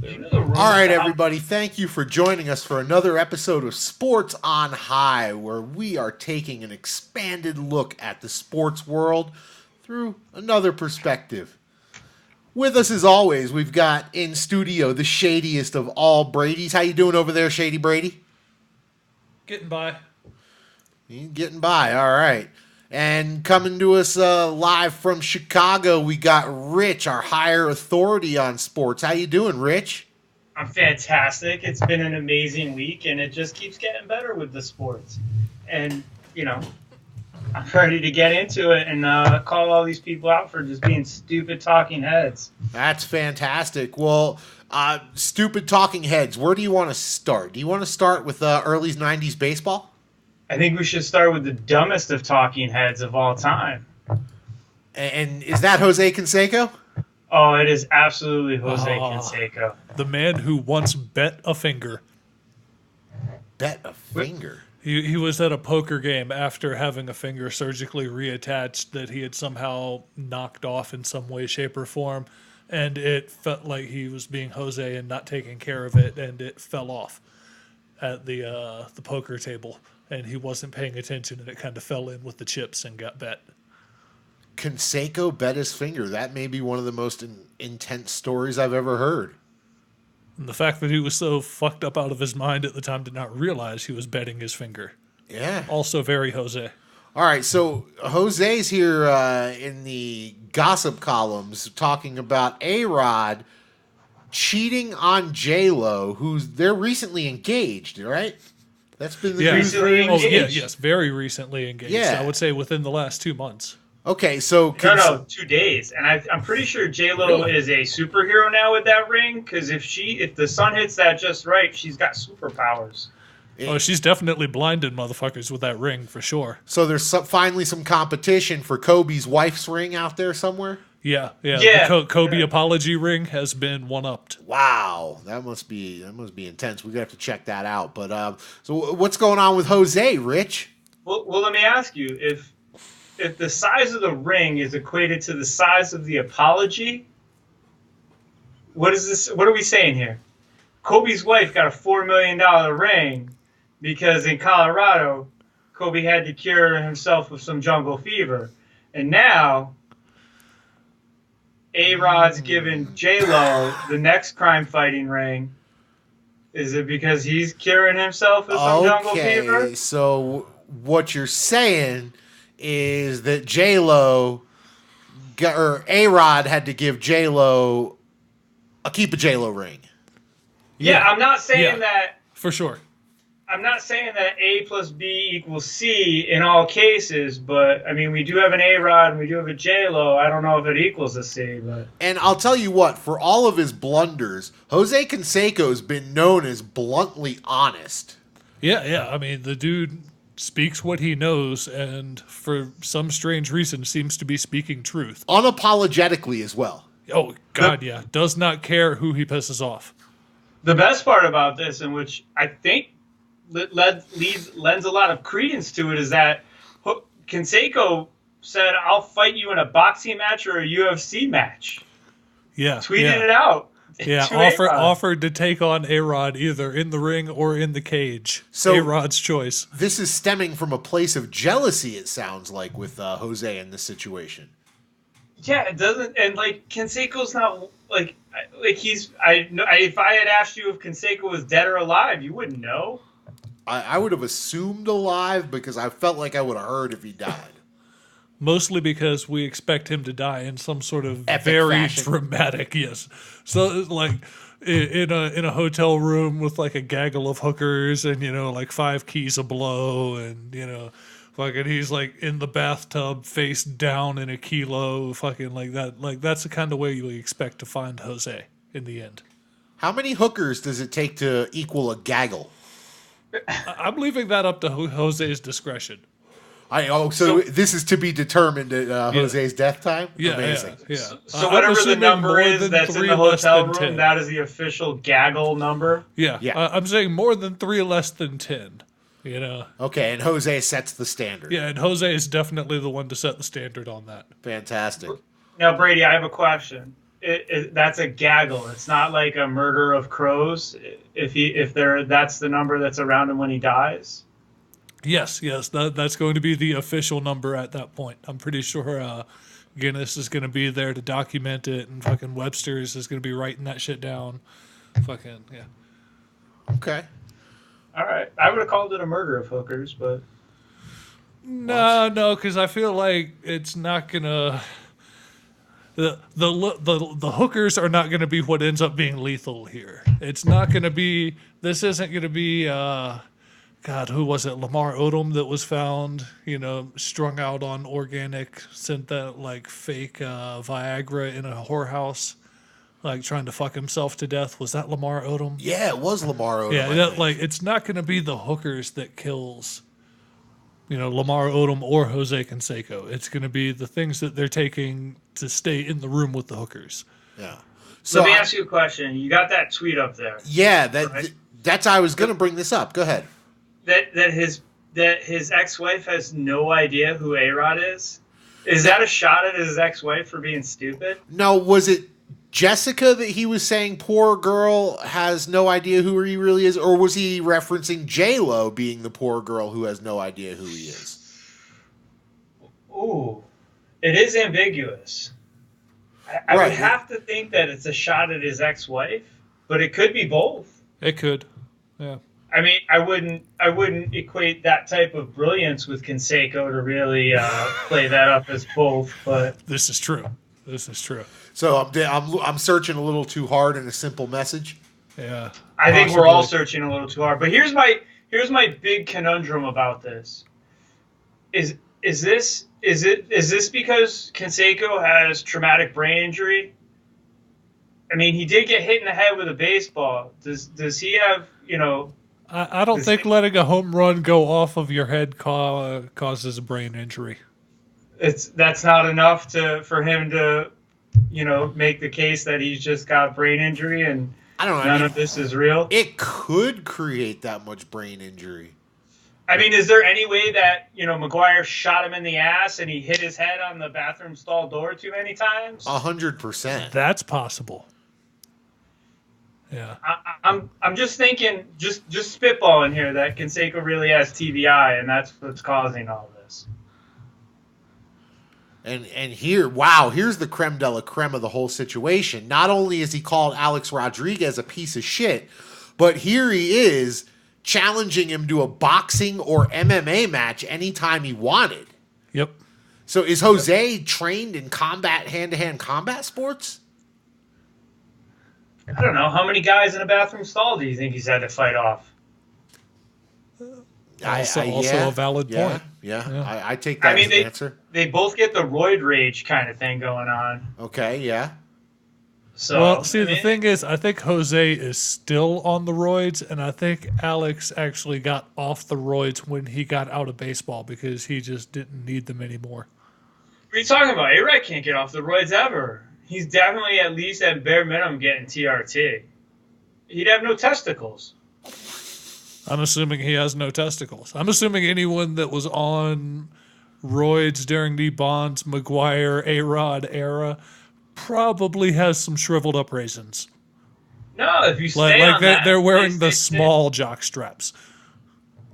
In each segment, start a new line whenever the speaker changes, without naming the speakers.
All right, everybody. Thank you for joining us for another episode of Sports on High, where we are taking an expanded look at the sports world through another perspective. With us, as always, we've got in studio the shadiest of all Brady's. How you doing over there, Shady Brady?
Getting by.
You getting by, all right. And coming to us live from Chicago, we got Rich, our higher authority on sports. How you doing, Rich?
I'm fantastic. It's been an amazing week, and it just keeps getting better with the sports. And, I'm ready to get into it and call all these people out for just being stupid talking heads.
That's fantastic. Well, stupid talking heads, where do you want to start? Do you want to start with early 90s baseball?
I think we should start with the dumbest of talking heads of all time.
And is that Jose Canseco?
Oh, it is absolutely Jose Canseco.
The man who once bet a finger.
Bet a finger?
He was at a poker game after having a finger surgically reattached that he had somehow knocked off in some way, shape, or form. And it felt like he was being Jose and not taking care of it, and it fell off at the poker table. And he wasn't paying attention, and it kind of fell in with the chips and got bet.
Canseco bet his finger. That may be one of the most intense stories I've ever heard.
And the fact that he was so fucked up out of his mind at the time did not realize he was betting his finger.
Yeah.
Also very Jose.
All right, so Jose's here in the gossip columns talking about A-Rod cheating on J-Lo, they're recently engaged, right? That's been the news.
Recently engaged?
Oh, yeah, yes, very recently engaged.
Yeah.
I would say within the last 2 months.
Okay, so...
No, 2 days. And I'm pretty sure J-Lo is a superhero now with that ring, because if the sun hits that just right, she's got superpowers.
Oh, she's definitely blinded motherfuckers with that ring, for sure.
So there's finally some competition for Kobe's wife's ring out there somewhere?
Yeah.
Yeah.
The Kobe apology ring has been one-upped.
Wow, that must be intense. We're gonna have to check that out. But so what's going on with Jose, Rich?
Well, let me ask you, if the size of the ring is equated to the size of the apology, what is this? What are we saying here? Kobe's wife got a $4 million ring because in Colorado, Kobe had to cure himself of some jungle fever, and now A-Rod's giving J-Lo the next crime-fighting ring. Is it because he's curing himself of some jungle fever?
Okay, so what you're saying is that A-Rod had to give J-Lo keep a J-Lo ring.
Yeah, I'm not saying that.
For sure.
I'm not saying that A plus B equals C in all cases, but I mean, we do have an A-Rod and we do have a J-Lo. I don't know if it equals a C, but.
And I'll tell you what, for all of his blunders, Jose Canseco's been known as bluntly honest.
Yeah. I mean, the dude speaks what he knows, and for some strange reason seems to be speaking truth.
Unapologetically as well.
Oh, God, yeah. Does not care who he pisses off.
The best part about this, and which I think lends a lot of credence to it, is that Canseco said, "I'll fight you in a boxing match or a UFC match."
Yeah.
Tweeted it out.
Yeah, offered to take on A-Rod either in the ring or in the cage.
So
A-Rod's choice.
This is stemming from a place of jealousy, it sounds like, with Jose in this situation.
Yeah, it doesn't, and like Canseco's not if I had asked you if Canseco was dead or alive, you wouldn't know.
I would have assumed alive because I felt like I would have heard if he died.
Mostly because we expect him to die in some sort of
Epic
very
fashion.
dramatic, yes. So like in a hotel room with like a gaggle of hookers and like 5 keys a blow and fucking he's like in the bathtub face down in a kilo, fucking like that. Like that's the kind of way you expect to find Jose in the end.
How many hookers does it take to equal a gaggle?
I'm leaving that up to Jose's discretion.
So this is to be determined at Jose's death time?
Yeah,
Amazing.
yeah.
So whatever the
assuming
number
more
is
than
that's in
3
the
less
hotel
than
room,
10.
that is the official gaggle number.
Yeah.
Yeah.
I'm saying more than 3 less than 10.
Okay, and Jose sets the standard.
Yeah, and Jose is definitely the one to set the standard on that.
Fantastic.
Now, Brady, I have a question. that's a gaggle. It's not like a murder of crows. That's the number that's around him when he dies.
Yes, that's going to be the official number at that point. I'm pretty sure Guinness is going to be there to document it, and fucking Webster's is going to be writing that shit down. Fucking, yeah.
Okay.
All right. I would have called it a murder of hookers, but
No, because I feel like it's not gonna. The hookers are not gonna be what ends up being lethal here. It's not gonna be. This isn't gonna be. God, who was it? Lamar Odom that was found, strung out on organic, synthetic, fake Viagra in a whorehouse, trying to fuck himself to death. Was that Lamar Odom?
Yeah, it was Lamar Odom.
Yeah, it's not going to be the hookers that kills, Lamar Odom or Jose Canseco. It's going to be the things that they're taking to stay in the room with the hookers.
Yeah.
So let me ask you a question. You got that tweet up there.
Yeah,
right?
That's I was going to bring this up. Go ahead.
That his ex-wife has no idea who A-Rod is? Is that a shot at his ex-wife for being stupid?
No, was it Jessica that he was saying poor girl has no idea who he really is, or was he referencing J-Lo being the poor girl who has no idea who he is?
Ooh, it is ambiguous. I would have to think that it's a shot at his ex-wife, but it could be both.
It could, yeah.
I mean, I wouldn't equate that type of brilliance with Canseco to really play that up as both. But
this is true.
So I'm searching a little too hard in a simple message.
Yeah,
I think we're all searching a little too hard. But here's my big conundrum about this. Is this because Canseco has traumatic brain injury? I mean, he did get hit in the head with a baseball. Does he have
I don't think letting a home run go off of your head causes a brain injury.
That's not enough for him to, make the case that he's just got brain injury and
I don't know.
None of this is real.
It could create that much brain injury.
I mean, is there any way that McGuire shot him in the ass and he hit his head on the bathroom stall door too many times?
100%.
That's possible. Yeah,
I'm just thinking, just spitballing here that Canseco really has TBI, and that's what's causing all this.
And here's the creme de la creme of the whole situation. Not only is he called Alex Rodriguez a piece of shit, but here he is challenging him to a boxing or MMA match anytime he wanted.
Yep.
So is Jose trained in hand-to-hand combat sports?
I don't know. How many guys in a bathroom stall do you think he's had to fight off?
Also a valid point.
Yeah. I take that as an answer.
They both get the roid rage kind of thing going on.
Okay, yeah.
So,
the thing is, I think Jose is still on the roids, and I think Alex actually got off the roids when he got out of baseball because he just didn't need them anymore.
What are you talking about? A-Rod can't get off the roids ever. He's definitely at least at bare minimum getting TRT. He'd have no testicles.
I'm assuming he has no testicles. I'm assuming anyone that was on roids during the Bonds, McGuire, A-Rod era probably has some shriveled up raisins.
No, if you stay on that,
they're wearing the small jock straps.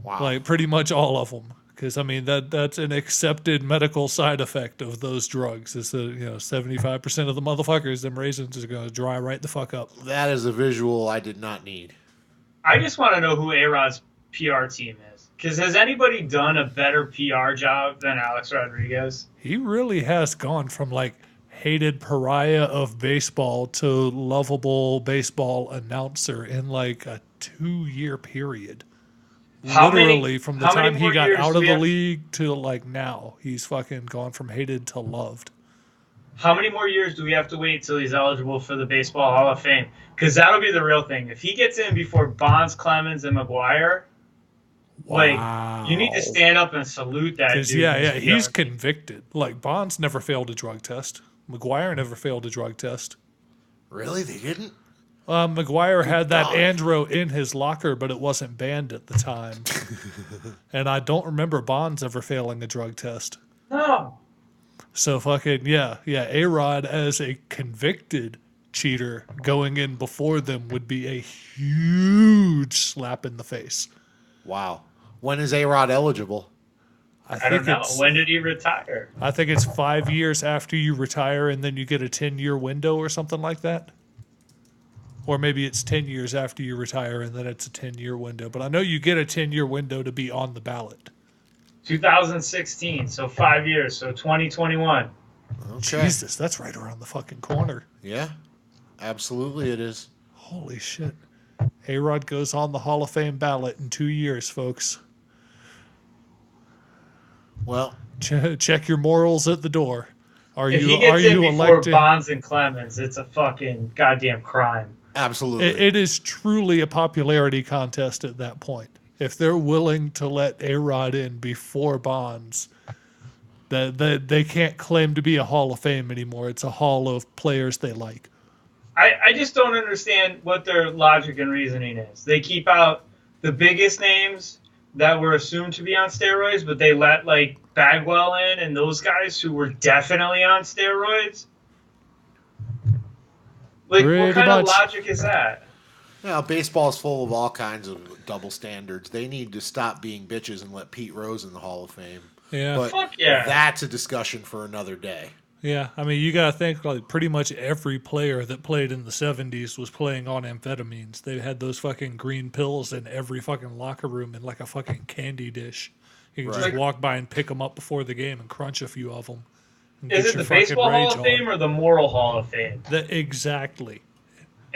Wow.
Pretty much all of them. Because, I mean, that's an accepted medical side effect of those drugs. Is that, 75% of the motherfuckers, them raisins, are going to dry right the fuck up.
That is a visual I did not need.
I just want to know who A-Rod's PR team is. Because has anybody done a better PR job than Alex Rodriguez?
He really has gone from, hated pariah of baseball to lovable baseball announcer in, a 2-year period. Literally, from the time he got out of the league to now, he's fucking gone from hated to loved.
How many more years do we have to wait till he's eligible for the Baseball Hall of Fame? Because that'll be the real thing. If he gets in before Bonds, Clemens, and McGuire, you need to stand up and salute that dude.
Yeah, he's convicted. Bonds never failed a drug test. McGuire never failed a drug test.
Really? They didn't?
McGuire had that Andro in his locker, but it wasn't banned at the time. And I don't remember Bonds ever failing a drug test.
No.
So fucking A-Rod as a convicted cheater going in before them would be a huge slap in the face.
Wow. When is A-Rod eligible?
I don't know. When did he retire?
I think it's 5 years after you retire, and then you get a 10-year window or something like that. Or maybe it's 10 years after you retire, and then it's a 10-year window. But I know you get a 10-year window to be on the ballot.
2016, so 5 years, so 2021.
Okay.
Jesus, that's right around the fucking corner.
Yeah, absolutely it is.
Holy shit. A-Rod goes on the Hall of Fame ballot in 2 years, folks.
Well,
check your morals at the door.
If he gets in before Bonds and Clemens, it's a fucking goddamn crime.
Absolutely.
It is truly a popularity contest at that point. If they're willing to let A-Rod in before Bonds, they can't claim to be a Hall of Fame anymore. It's a hall of players they like.
I just don't understand what their logic and reasoning is. They keep out the biggest names that were assumed to be on steroids, but they let like Bagwell in and those guys who were definitely on steroids. Like, what kind of logic is that?
Yeah, baseball's full of all kinds of double standards. They need to stop being bitches and let Pete Rose in the Hall of Fame.
Yeah,
but
fuck yeah.
That's a discussion for another day.
Yeah, I mean, you got to think like pretty much every player that played in the 70s was playing on amphetamines. They had those fucking green pills in every fucking locker room in like a fucking candy dish. You can just walk by and pick them up before the game and crunch a few of them.
Is it the Baseball Hall of Fame or the Moral Hall of Fame?
Exactly.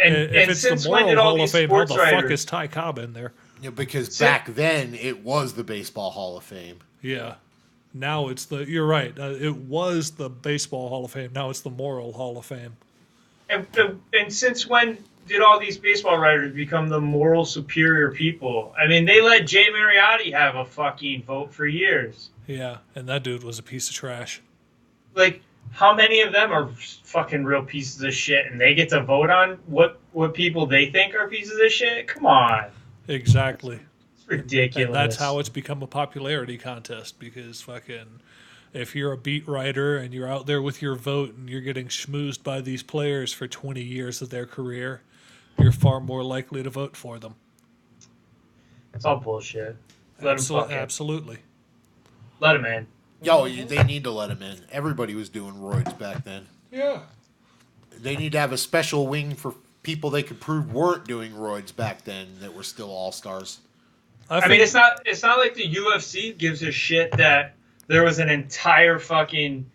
And
it's
since
the
when did all
Hall of
these
Fame, how
sports
the
writers...
fuck is Ty Cobb in there?
Yeah, because back then it was the Baseball Hall of Fame.
Yeah. Now it's you're right. It was the Baseball Hall of Fame. Now it's the Moral Hall of Fame.
And since when did all these baseball writers become the moral superior people? I mean, they let Jay Mariotti have a fucking vote for years.
Yeah, and that dude was a piece of trash.
Like, how many of them are fucking real pieces of shit and they get to vote on what people they think are pieces of shit? Come on.
Exactly.
Ridiculous.
And that's how it's become a popularity contest, because fucking if you're a beat writer and you're out there with your vote and you're getting schmoozed by these players for 20 years of their career, you're far more likely to vote for them.
It's all bullshit. Let them fuck it.
Absolutely.
Let them in.
Yo, they need to let him in. Everybody was doing roids back then.
Yeah.
They need to have a special wing for people they could prove weren't doing roids back then that were still all-stars.
I mean, it's not like the UFC gives a shit that there was an entire fucking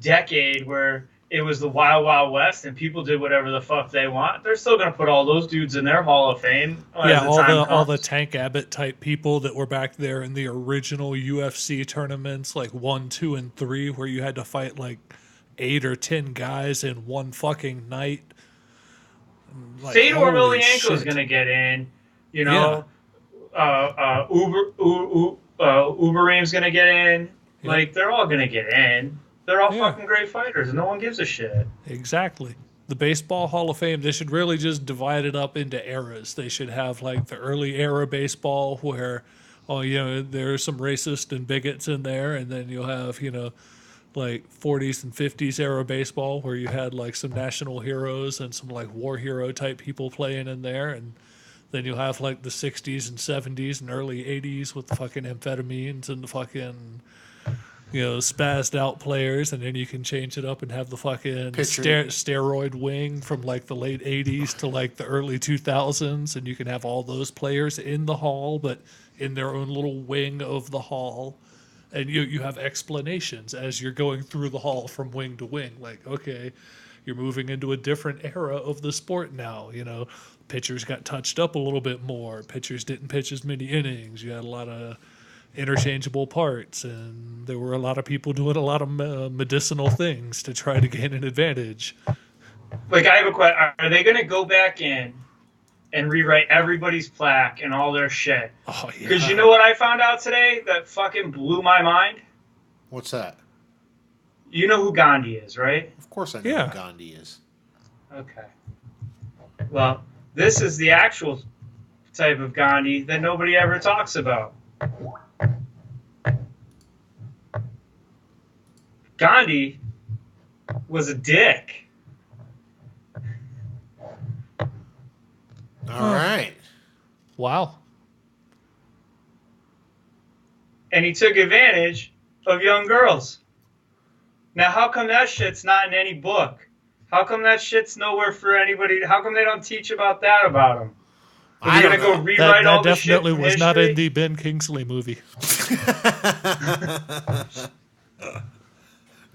decade where it was the Wild Wild West and people did whatever the fuck they want. They're still going to put all those dudes in their Hall of Fame.
Yeah, all the Tank Abbott type people that were back there in the original UFC tournaments, like 1, 2, and 3, where you had to fight like 8 or 10 guys in one fucking night.
Like, Fedor Emelianenko's going to get in, you know. Yeah. Ubereem's going to get in. Yeah. Like, they're all going to get in. They're all fucking great fighters, and no one gives a shit.
Exactly. The Baseball Hall of Fame, they should really just divide it up into eras. They should have, like, the early era baseball where, there's some racist and bigots in there, and then you'll have, like, 40s and 50s era baseball where you had, like, some national heroes and some, like, war hero type people playing in there, and then you'll have, like, the 60s and 70s and early 80s with the fucking amphetamines and the fucking... spazzed out players, and then you can change it up and have the fucking steroid wing from like the late 80s to like the early 2000s, and you can have all those players in the hall, but in their own little wing of the hall. And you have explanations as you're going through the hall from wing to wing. Like, okay, you're moving into a different era of the sport now. Pitchers got touched up a little bit more. Pitchers didn't pitch as many innings. You had a lot of interchangeable parts, and there were a lot of people doing a lot of medicinal things to try to gain an advantage.
Like, I have a question. Are they going to go back in and rewrite everybody's plaque and all their shit?
Oh, yeah.
Because you know what I found out today that fucking blew my mind?
What's that?
You know who Gandhi is, right?
Of course I know who Gandhi is.
Okay. Well, this is the actual type of Gandhi that nobody ever talks about. Gandhi was a dick.
All right.
Wow.
And he took advantage of young girls. Now, how come that shit's not in any book? How come that shit's nowhere for anybody? How come they don't teach about that about him? Are
I
you
don't
gonna go
know.
rewrite all
That
the shit
definitely
from
was not
history?
in the Ben Kingsley movie.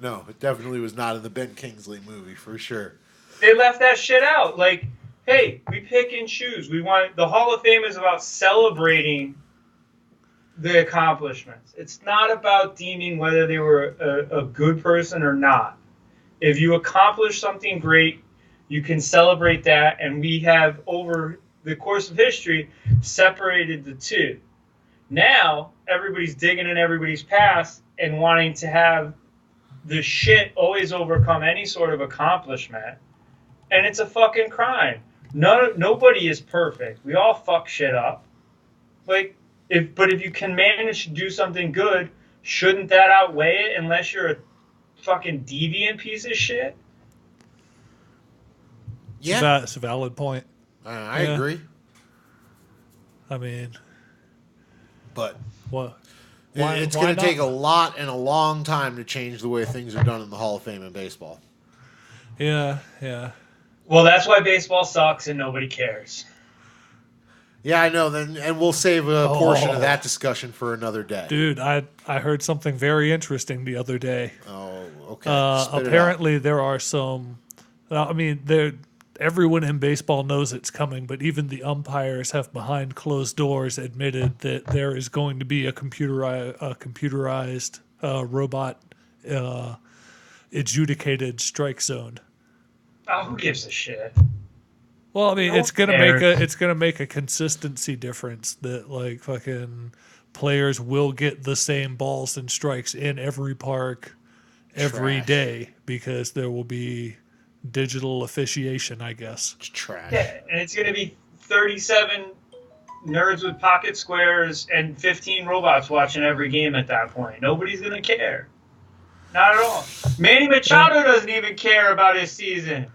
No, it definitely was not in the Ben Kingsley movie for sure.
They left that shit out. Like, hey, we pick and choose. We want the Hall of Fame is about celebrating the accomplishments. It's not about deeming whether they were a good person or not. If you accomplish something great, you can celebrate that. And we have, over the course of history, separated the two. Now, everybody's digging in everybody's past and wanting to have the shit always overcome any sort of accomplishment. And it's a fucking crime. Nobody is perfect. We all fuck shit up. Like, if you can manage to do something good, shouldn't that outweigh it unless you're a fucking deviant piece of shit?
Yeah,
That's a valid point.
I
Yeah.
agree.
I mean,
But
what?
it's going to take a lot and a long time to change the way things are done in the Hall of Fame in baseball.
Yeah, yeah.
Well, that's why baseball sucks and nobody cares.
Yeah, I know. And we'll save a portion
Oh.
of that discussion for another day.
Dude, I heard something very interesting the other day.
Oh, okay. Spit it out.
Apparently, there are some. I mean, everyone in baseball knows it's coming, but even the umpires have, behind closed doors, admitted that there is going to be a computerized robot adjudicated strike zone.
Oh, who gives a shit?
Well, I mean,
No
it's gonna
one
make
cares.
it's gonna make a consistency difference that, like, fucking players will get the same balls and strikes in every park every
Trash.
day because there will be digital officiation, I guess.
It's trash.
Yeah, and it's going to be 37 nerds with pocket squares and 15 robots watching every game at that point. Nobody's going to care. Not at all. Manny Machado doesn't even care about his season.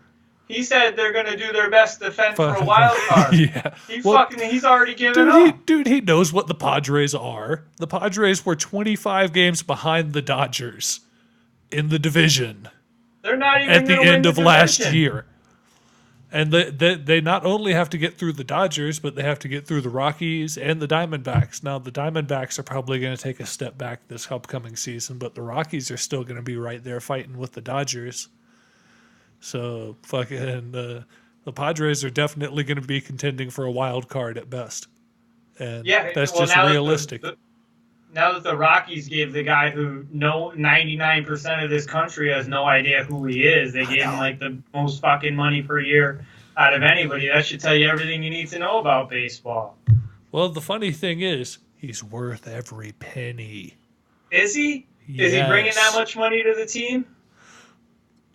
He said they're going to do their best to defend for a wild card.
Yeah.
He's already given up.
Dude, he knows what the Padres are. The Padres were 25 games behind the Dodgers in the division
They're not even
at the
gonna win
end of
the
last
division.
year. And they not only have to get through the Dodgers, but they have to get through the Rockies and the Diamondbacks. Now, the Diamondbacks are probably going to take a step back this upcoming season, but the Rockies are still going to be right there fighting with the Dodgers. So, fucking the Padres are definitely going to be contending for a wild card at best. And
Yeah,
that's
well,
just
now that
realistic.
Now that the Rockies gave the guy who 99% of this country has no idea who he is, they gave him like the most fucking money per year out of anybody. That should tell you everything you need to know about baseball.
Well, the funny thing is, he's worth every penny.
Is he? Is he bringing that
Yes.
much money to the team?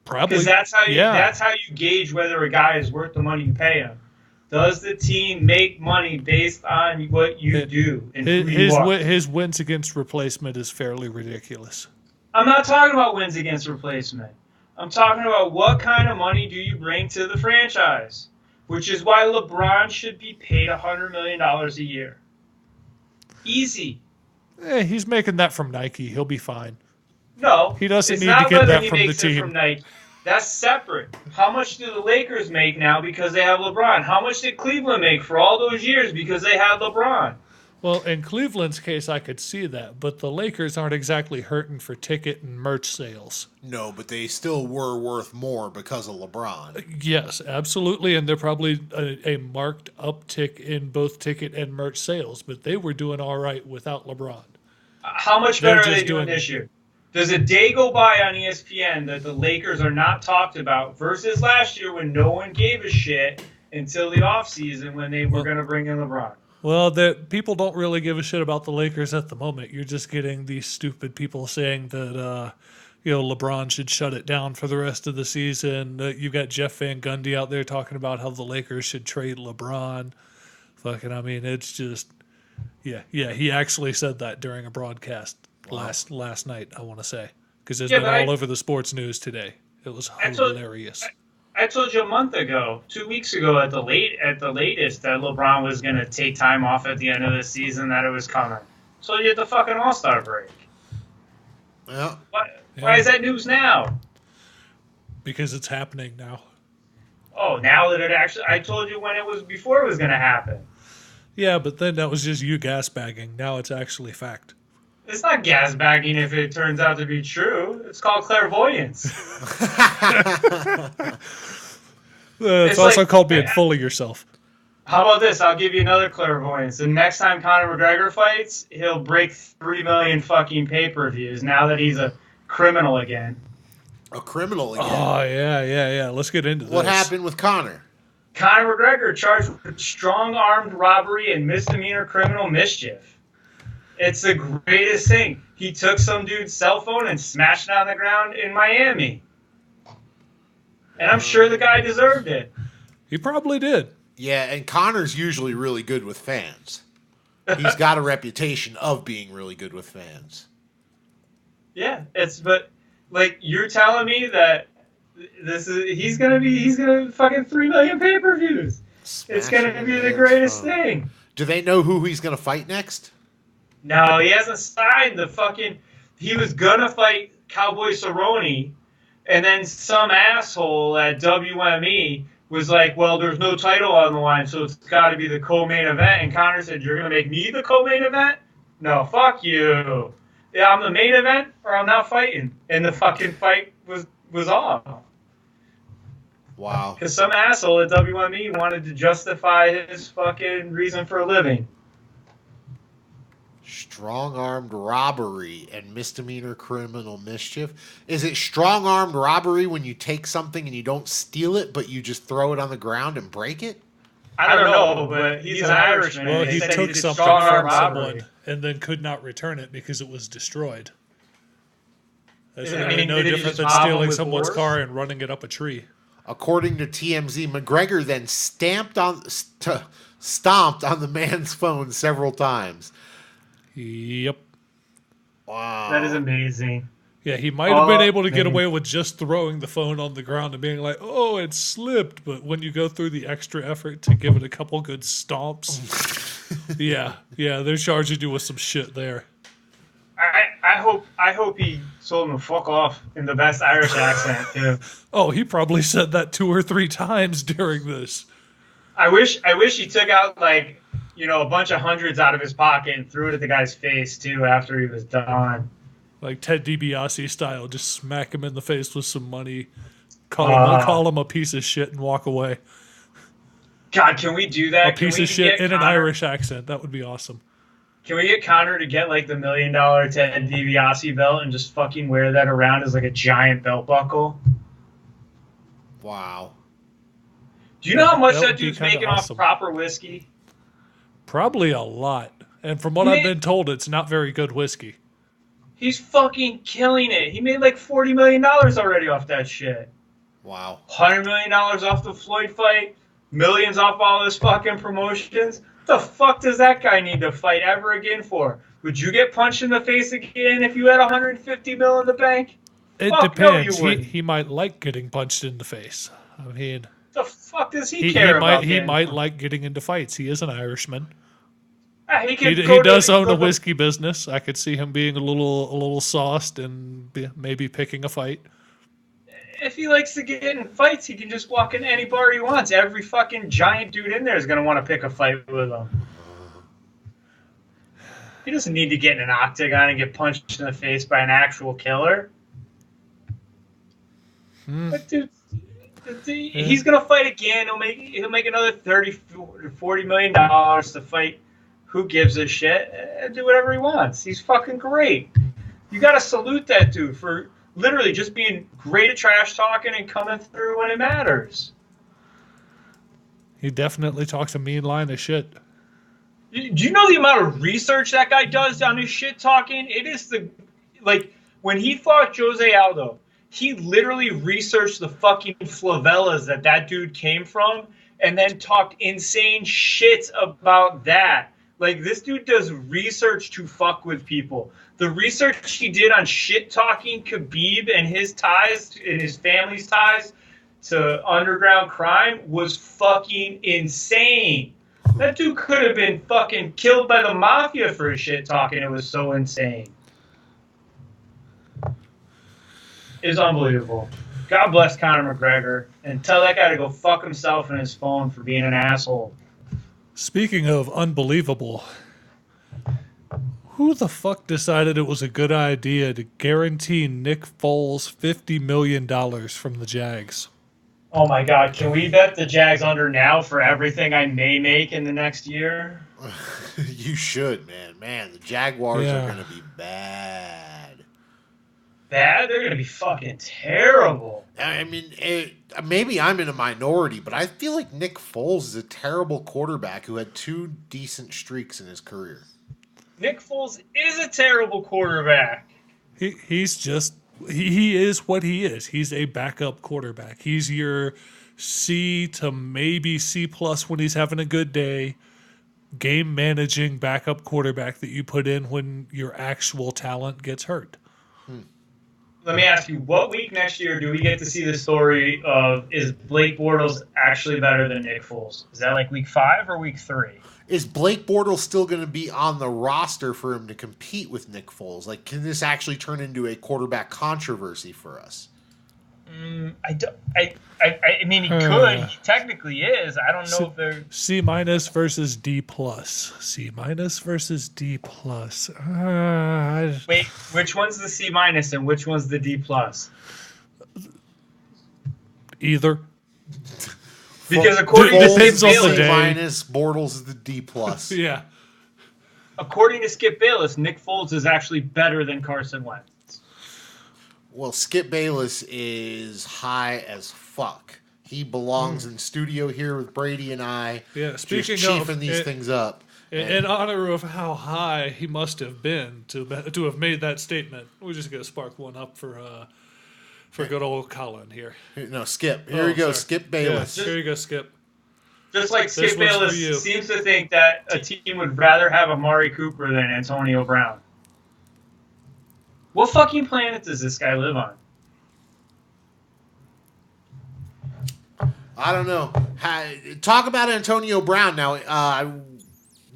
Probably.
Because that's how you
yeah.
that's how you gauge whether a guy is worth the money you pay him. Does the team make money based on what you do and who you are?
His wins against replacement is fairly ridiculous.
I'm not talking about wins against replacement. I'm talking about what kind of money do you bring to the franchise, which is why LeBron should be paid $100 million a year. Easy.
He's making that from Nike. He'll be fine.
No,
He doesn't
it's
need
not
to get
whether
that
he
from the
makes it
team.
From Nike. That's separate. How much do the Lakers make now because they have LeBron? How much did Cleveland make for all those years because they had LeBron?
Well, in Cleveland's case, I could see that, but the Lakers aren't exactly hurting for ticket and merch sales.
No, but they still were worth more because of LeBron.
Yes, absolutely, and they're probably a marked uptick in both ticket and merch sales, but they were doing all right without LeBron.
How much
They're
better are
just
they doing
doing-
this year? Does a day go by on ESPN that the Lakers are not talked about versus last year when no one gave a shit until the offseason when they were going to bring in LeBron?
Well, people don't really give a shit about the Lakers at the moment. You're just getting these stupid people saying that LeBron should shut it down for the rest of the season. You got Jeff Van Gundy out there talking about how the Lakers should trade LeBron. Fucking, I mean, it's just, yeah. He actually said that during a broadcast last night. I want to say because it's been all over the sports news today. It was
I told-
hilarious.
I told you a month ago, 2 weeks ago at the latest, that LeBron was going to take time off at the end of the season, that it was coming. So you had the fucking All-Star break.
Yeah.
Why is that news now?
Because it's happening now.
Oh, now that it actually, I told you when it was before it was going to happen.
Yeah, but then that was just you gasbagging. Now it's actually fact.
It's not gasbagging if it turns out to be true. It's called clairvoyance.
It's also
like-
called being full of yourself.
How about this? I'll give you another clairvoyance. The next time Conor McGregor fights, he'll break 3 million fucking pay-per-views now that he's a criminal again.
A criminal again.
Oh, yeah. Let's get into this.
What happened with Connor?
Conor McGregor charged with strong-armed robbery and misdemeanor criminal mischief. It's the greatest thing. He took some dude's cell phone and smashed it on the ground in Miami. And I'm sure the guy deserved it.
He probably did.
Yeah, and Connor's usually really good with fans. He's got a reputation of being really good with fans.
Yeah, but like you're telling me that he's gonna fucking 3 million pay-per-views. It's gonna be the greatest thing.
Do they know who he's gonna fight next?
No, he hasn't signed the fucking. He was gonna fight Cowboy Cerrone, and then some asshole at WME was like, "Well, there's no title on the line, so it's got to be the co-main event." And Conor said, "You're gonna make me the co-main event? No, fuck you. Yeah, I'm the main event, or I'm not fighting." And the fucking fight was off.
Wow.
Because some asshole at WME wanted to justify his fucking reason for living.
Strong-armed robbery and misdemeanor criminal mischief. Is it strong-armed robbery when you take something and you don't steal it, but you just throw it on the ground and break it?
I don't know, but he's an Irishman.
Well,
and
he
said
took
did
something
strong-armed
from
robbery.
someone and then could not return it because it was destroyed. That's
I
really
mean,
no
did he
different
just
than
mob him
stealing
with
someone's
force?
car and running it up a tree.
According to TMZ, McGregor then stomped on the man's phone several times.
Yep.
Wow.
That is amazing.
Yeah, he might have been
Oh,
able to get
man.
away with just throwing the phone on the ground and being like, "Oh, it slipped." But when you go through the extra effort to give it a couple good stomps, yeah, they're charging you with some shit there.
I hope he told him to fuck off in the best Irish accent too.
Oh, he probably said that 2 or 3 times during this.
I wish he took out like a bunch of hundreds out of his pocket and threw it at the guy's face too after he was done.
Like Ted DiBiase style, just smack him in the face with some money, call him a piece of shit and walk away.
God, can we do that?
A piece of shit in an Irish accent. That would be awesome.
Can we get Conor to get like the $1 million Ted DiBiase belt and just fucking wear that around as like a giant belt buckle?
Wow.
Do you know how much
That
that
would be
dude's
kinda
making
awesome.
off proper whiskey?
Probably a lot. And from what I've been told, it's not very good whiskey.
He's fucking killing it. He made like $40 million already off that shit.
Wow.
$100 million off the Floyd fight. Millions off all his fucking promotions. What the fuck does that guy need to fight ever again for? Would you get punched in the face again if you had $150 million in the bank?
It
Fuck no,
depends.
you wouldn't.
He might like getting punched in the face. I mean,
The fuck does he
he
care about?
might
getting
might
punched?
like getting into fights. He is an Irishman.
He
He does own a whiskey business. I could see him being a little sauced and maybe picking a fight.
If he likes to get in fights, he can just walk in any bar he wants. Every fucking giant dude in there is going to want to pick a fight with him. He doesn't need to get in an octagon and get punched in the face by an actual killer. But dude, he's going to fight again. He'll make another $30, $40 million to fight. Who gives a shit? Do whatever he wants. He's fucking great. You got to salute that dude for literally just being great at trash talking and coming through when it matters.
He definitely talks a mean line of shit.
Do you know the amount of research that guy does on his shit talking? It is when he fought Jose Aldo, he literally researched the fucking favelas that dude came from and then talked insane shit about that. Like, this dude does research to fuck with people. The research he did on shit-talking Khabib and his ties, and his family's ties to underground crime was fucking insane. That dude could have been fucking killed by the mafia for his shit-talking. It was so insane. It's unbelievable. God bless Conor McGregor, and tell that guy to go fuck himself and his phone for being an asshole.
Speaking of unbelievable, who the fuck decided it was a good idea to guarantee Nick Foles $50 million from the Jags?
Oh my God, can we bet the Jags under now for everything I may make in the next year?
You should, man. Man, the Jaguars are going to be bad.
Bad? They're going to be fucking terrible.
I mean, maybe I'm in a minority, but I feel like Nick Foles is a terrible quarterback who had 2 decent streaks in his career.
Nick Foles is a terrible quarterback.
He's just, he is what he is. He's a backup quarterback. He's your C to maybe C plus when he's having a good day, game managing backup quarterback that you put in when your actual talent gets hurt.
Let me ask you, what week next year do we get to see the story of, is Blake Bortles actually better than Nick Foles? Is that like week 5 or week 3?
Is Blake Bortles still going to be on the roster for him to compete with Nick Foles? Like, can this actually turn into a quarterback controversy for us?
I mean, he could. He technically is. I don't know if they're
C minus versus D plus. C minus versus D plus.
Wait, which one's the C minus and which one's the D plus?
Either.
Because according to
depends
Skip
on the
Bayless,
day.
Minus Bortles is the D plus.
Yeah.
according to Skip Bayless, Nick Foles is actually better than Carson Wentz.
Well, Skip Bayless is high as fuck. He belongs in studio here with Brady and I.
Yeah, speaking
just chiefing
of
these things up.
In honor of how high he must have been to have made that statement, we're just gonna spark one up for good old Colin here.
No, Skip. Here we go,
sorry.
Skip Bayless.
Yeah, here you go, Skip.
Just like
This
Skip
one's for
Bayless
you.
seems to think that a team would rather have Amari Cooper than Antonio Brown. What fucking planet does this guy live on?
I don't know. Talk about Antonio Brown now. I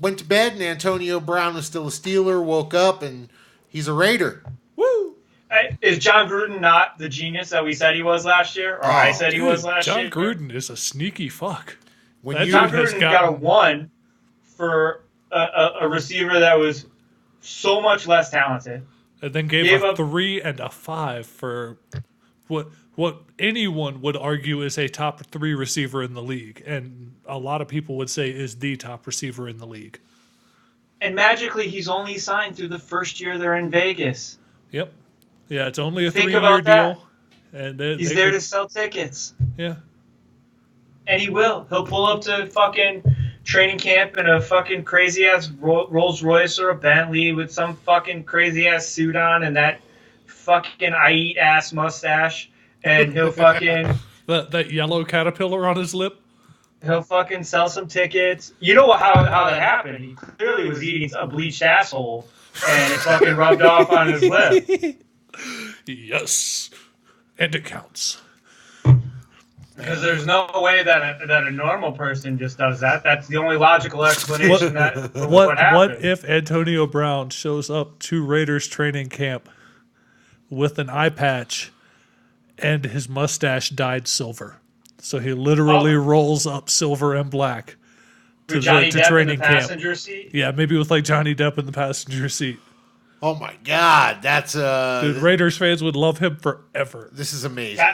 went to bed and Antonio Brown was still a Steeler. Woke up and he's a Raider. Woo!
Is John Gruden not the genius that we said he was last year? Or I said he was last
John
year?
Gruden is a sneaky fuck.
John Gruden got a 1 for a receiver that was so much less talented.
And then gave a 3 and a 5 for what anyone would argue is a top 3 receiver in the league, and a lot of people would say is the top receiver in the league.
And magically, he's only signed through the first year they're in Vegas.
Yep. Yeah, it's only a
Think
3-year
about that.
deal. And
He's there to sell tickets.
Yeah.
And he will. He'll pull up to fucking training camp in a fucking crazy-ass Rolls Royce or a Bentley with some fucking crazy-ass suit on and that fucking I-eat-ass mustache. And he'll fucking...
that yellow caterpillar on his lip.
He'll fucking sell some tickets. You know how that happened. He clearly was eating a bleached asshole and it fucking rubbed off on his lip.
Yes. And it counts.
Because there's no way that a normal person just does that. That's the only logical explanation what happened.
What if Antonio Brown shows up to Raiders training camp with an eye patch and his mustache dyed silver? So he literally rolls up silver and black to training
in the passenger seat?
Yeah, maybe with like Johnny Depp in the passenger seat.
Oh my God, that's
Dude, Raiders fans would love him forever.
This is amazing.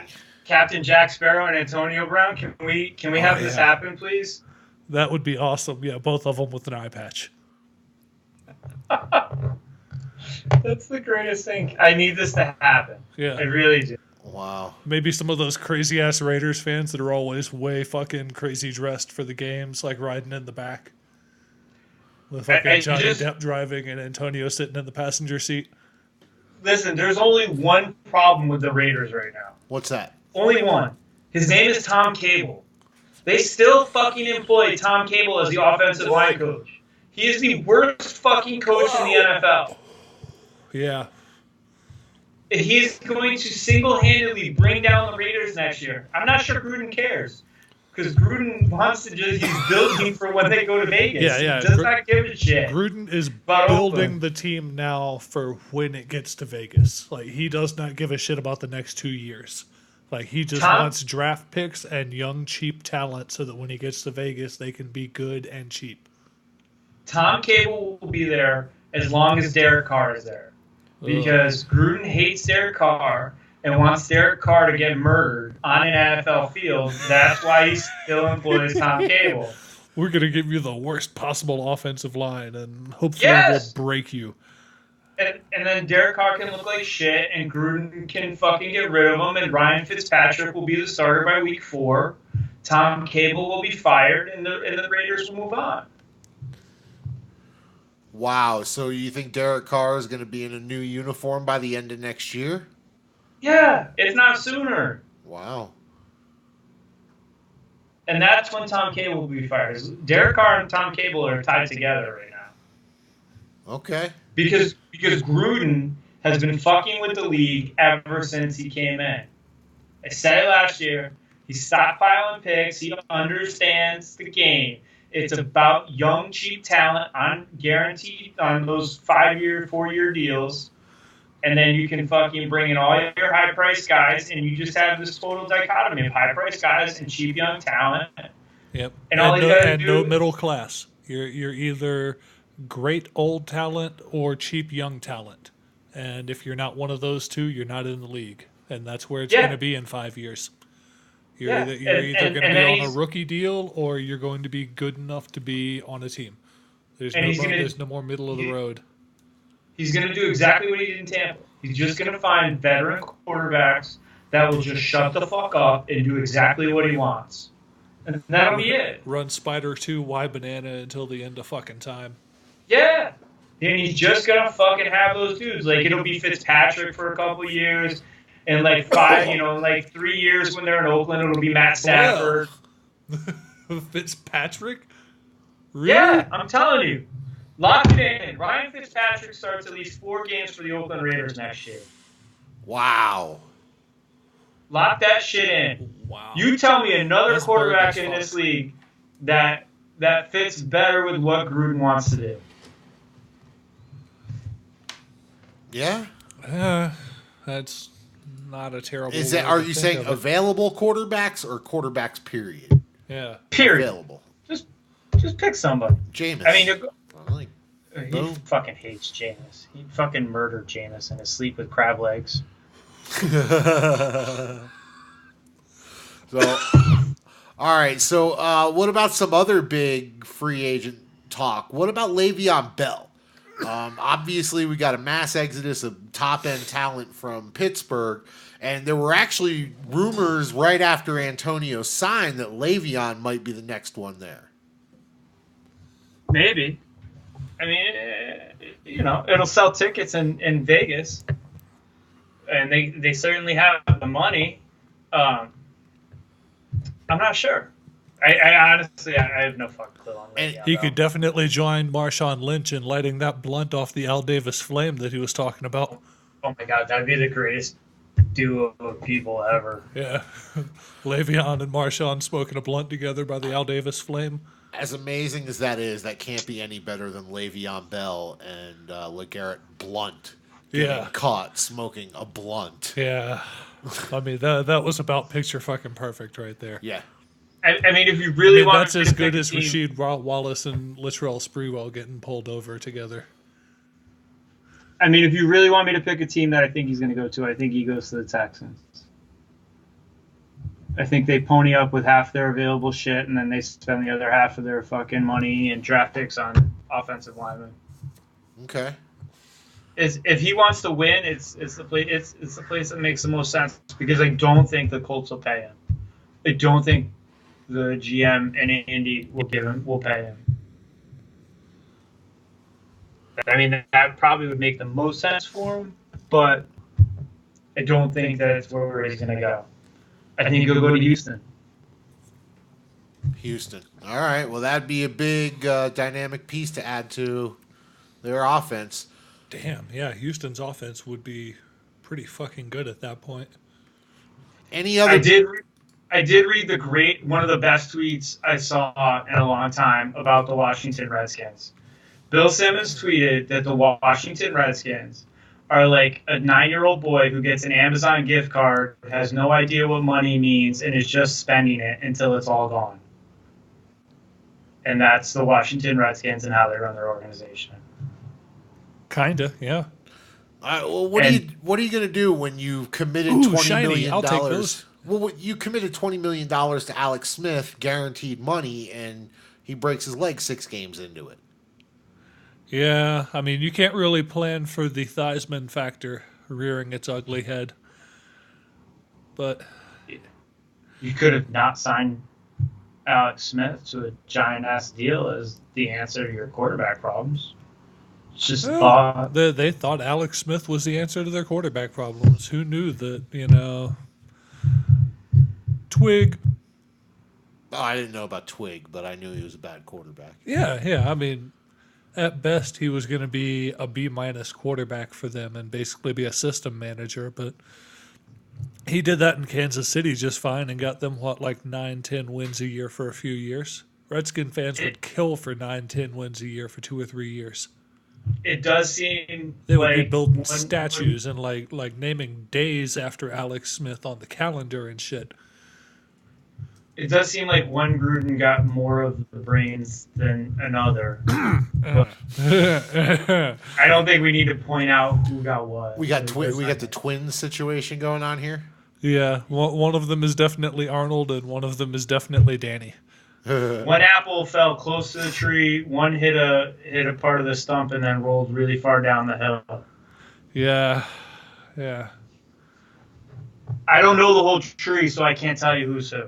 Captain Jack Sparrow and Antonio Brown. Can we have this happen, please?
That would be awesome. Yeah, both of them with an eye patch.
That's the greatest thing. I need this to happen.
Yeah,
I really do.
Wow.
Maybe some of those crazy ass Raiders fans that are always way fucking crazy dressed for the games, like riding in the back. With fucking Johnny Depp driving and Antonio sitting in the passenger seat.
Listen, there's only one problem with the Raiders right now.
What's that?
Only one. His name is Tom Cable. They still fucking employ Tom Cable as the offensive line coach. He is the worst fucking coach in the NFL.
Yeah.
He's going to single-handedly bring down the Raiders next year. I'm not sure Gruden cares. Because Gruden wants to just, he's building for when they go to Vegas.
Yeah.
He does not give a shit.
Gruden is
But
building the team now for when it gets to Vegas. Like, he does not give a shit about the next 2 years. Like, he just wants draft picks and young, cheap talent so that when he gets to Vegas, they can be good and cheap.
Tom Cable will be there as long as Derek Carr is there. Because Gruden hates Derek Carr and wants Derek Carr to get murdered on an NFL field. That's why he still employs Tom Cable.
We're going to give you the worst possible offensive line and hopefully we'll break you.
And then Derek Carr can look like shit and Gruden can fucking get rid of him and Ryan Fitzpatrick will be the starter by week 4. Tom Cable will be fired and the Raiders will move on.
Wow, so you think Derek Carr is going to be in a new uniform by the end of next year?
Yeah, if not sooner.
Wow.
And that's when Tom Cable will be fired. Derek Carr and Tom Cable are tied together right now.
Okay.
Because Gruden has been fucking with the league ever since he came in. I said it last year. He's stockpiling picks. He understands the game. It's about young, cheap talent on guaranteed on those 5-year, 4-year deals. And then you can fucking bring in all your high-priced guys, and you just have this total dichotomy of high-priced guys and cheap young talent.
Yep.
And all you gotta do,
no middle class. You're either great old talent or cheap young talent. And if you're not one of those two, you're not in the league. And that's where it's going to be in 5 years. You're either going to be on a rookie deal or you're going to be good enough to be on a team. There's no more middle of the road.
He's going to do exactly what he did in Tampa. He's just going to find veteran quarterbacks that will just shut the fuck up and do exactly what he wants. And that'll be it.
Run Spider 2 Y Banana until the end of fucking time.
Yeah. And he's just going to fucking have those dudes. Like, it'll be Fitzpatrick for a couple years. And, like, 3 years when they're in Oakland, it'll be Matt Stafford.
Fitzpatrick? Really?
Yeah, I'm telling you. Lock it in. Ryan Fitzpatrick starts at least 4 games for the Oakland Raiders next year.
Wow.
Lock that shit in.
Wow.
You tell me another quarterback in this league that fits better with what Gruden wants to do.
Yeah.
That's not a terrible.
Is that? Are you saying available quarterbacks or quarterbacks? Period.
Yeah.
Period.
Available.
Just pick somebody.
Jameis.
I mean,
Boom.
he fucking hates Jameis. He fucking murdered Jameis in his sleep with crab legs.
So, all right. So, what about some other big free agent talk? What about Le'Veon Bell? Obviously, we got a mass exodus of top-end talent from Pittsburgh, and there were actually rumors right after Antonio signed that Le'Veon might be the next one there.
Maybe. I mean, it'll sell tickets in Vegas, and they certainly have the money. I'm not sure. I honestly have no fucking clue on
Le'Veon. He could definitely join Marshawn Lynch in lighting that blunt off the Al Davis flame that he was talking about.
Oh my god, that'd be the greatest duo of people ever.
Yeah. Le'Veon and Marshawn smoking a blunt together by the Al Davis flame.
As amazing as that is, that can't be any better than Le'Veon Bell and LeGarrette Blunt getting caught smoking a blunt.
Yeah. I mean, that was about picture fucking perfect right there.
Yeah.
I mean, if you really want,
that's as good as Rasheed Wallace and Latrell Sprewell getting pulled over together.
I mean, if you really want me to pick a team that I think he's going to go to, I think he goes to the Texans. I think they pony up with half their available shit, and then they spend the other half of their fucking money and draft picks on offensive linemen.
Okay.
If he wants to win, it's the place that makes the most sense, because I don't think the Colts will pay him. I don't think the GM in Indy will pay him. I mean, that probably would make the most sense for him, but I don't think that's where he's going to go. I think he'll go to Houston.
Houston. All right. Well, that'd be a big dynamic piece to add to their offense.
Damn, yeah, Houston's offense would be pretty fucking good at that point.
Any other?
I did read one of the best tweets I saw in a long time about the Washington Redskins. Bill Simmons tweeted that the Washington Redskins are like a 9-year-old boy who gets an Amazon gift card, has no idea what money means, and is just spending it until it's all gone. And that's the Washington Redskins and how they run their organization.
Kinda, yeah.
Well, what are you going to do when you committed $20 million?
I'll take those.
Well, you committed $20 million to Alex Smith, guaranteed money, and he breaks his leg 6 games into it.
Yeah, I mean, you can't really plan for the Theismann factor rearing its ugly head. But
you could have not signed Alex Smith to a giant-ass deal as the answer to your quarterback problems. It's just
they thought Alex Smith was the answer to their quarterback problems. Who knew that, Twig.
Oh, I didn't know about Twig, but I knew he was a bad quarterback.
Yeah. I mean, at best, he was going to be a B- quarterback for them and basically be a system manager. But he did that in Kansas City just fine and got them, 9-10 wins a year for a few years. Redskin fans would kill for 9-10 wins a year for 2 or 3 years.
It does seem
they would be building statues and like naming days after Alex Smith on the calendar and shit.
It does seem like one Gruden got more of the brains than another. I don't think we need to point out who got what.
We got the twins situation going on here.
Yeah, one of them is definitely Arnold, and one of them is definitely Danny.
One apple fell close to the tree. One hit a part of the stump and then rolled really far down the hill.
Yeah.
I don't know the whole tree, so I can't tell you who's who.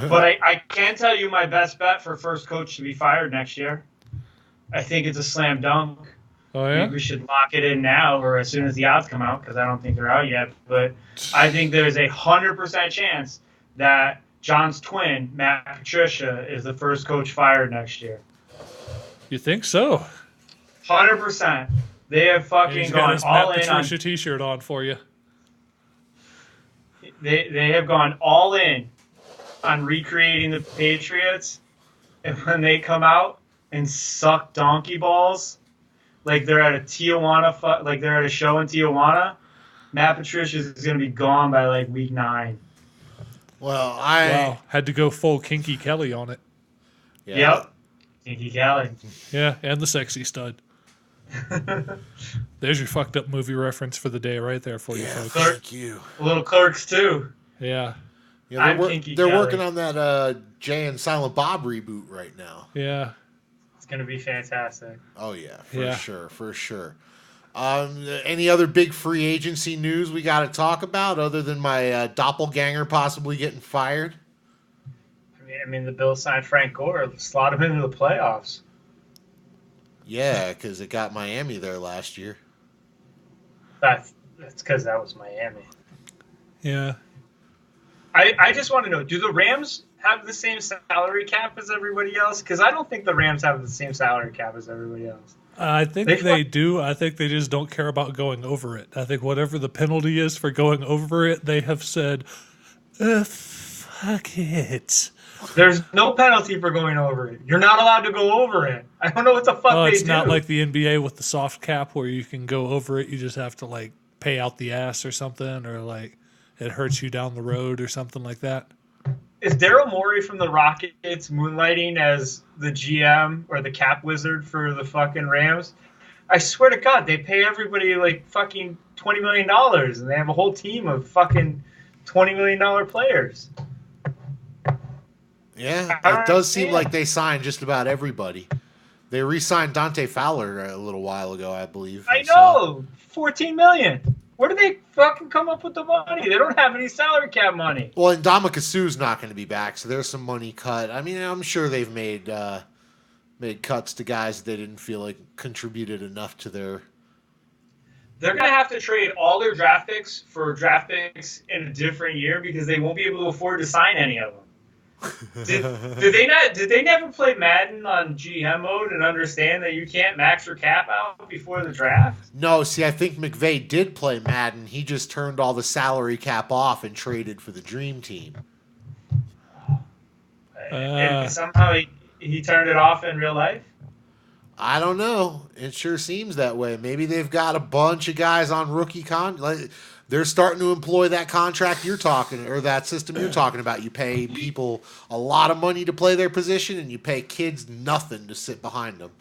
But I can tell you my best bet for first coach to be fired next year. I think it's a slam dunk.
Oh, yeah?
I think we should lock it in now or as soon as the odds come out because I don't think they're out yet. But I think there's 100% chance that John's twin, Matt Patricia, is the first coach fired next year.
You think so?
100%. They have fucking gone all in.
Matt Patricia T-shirt on for you.
They have gone all in on recreating the Patriots, and when they come out and suck donkey balls, like they're at a Tijuana, like they're at a show in Tijuana, Matt Patricia is going to be gone by week 9.
Well,
had to go full Kinky Kelly on it.
Yeah. Yep, Kinky Kelly.
Yeah, and the sexy stud. There's your fucked up movie reference for the day right there for you folks.
Thank you.
A little Clerks too.
Yeah.
They're working on that Jay and Silent Bob reboot right now.
Yeah.
It's going to be fantastic.
Oh yeah, for sure. Any other big free agency news we got to talk about other than my doppelganger possibly getting fired?
I mean, the Bills signed Frank Gore, slot him into the playoffs.
Yeah, because it got Miami there last year.
That's because that was Miami.
Yeah.
I just want to know, do the Rams have the same salary cap as everybody else? Because I don't think the Rams have the same salary cap as everybody else.
I think they do. I think they just don't care about going over it. I think whatever the penalty is for going over it, they have said, fuck it.
There's no penalty for going over it. You're not allowed to go over it. I don't know what the fuck they do.
It's not like the NBA with the soft cap where you can go over it. You just have to pay out the ass or something, or it hurts you down the road or something like that.
Is Daryl Morey from the Rockets moonlighting as the GM or the cap wizard for the fucking Rams? I swear to God, they pay everybody fucking $20 million, and they have a whole team of fucking $20 million players.
Yeah, it does seem like they signed just about everybody. They re-signed Dante Fowler a little while ago, I believe.
I know, $14 million. Where do they fucking come up with the money? They don't have any salary cap money.
Well, and Ndamukong Suh's not going to be back, so there's some money cut. I mean, I'm sure they've made cuts to guys that they didn't feel like contributed enough to their
they're going to have to trade all their draft picks for draft picks in a different year because they won't be able to afford to sign any of them. Did they never play Madden on GM mode and understand that you can't max your cap out before the draft?
No, see, I think McVay did play Madden. He just turned all the salary cap off and traded for the Dream Team.
And somehow he turned it off in real life?
I don't know. It sure seems that way. Maybe they've got a bunch of guys on rookie they're starting to employ that contract you're talking, or that system you're talking about. You pay people a lot of money to play their position, and you pay kids nothing to sit behind them.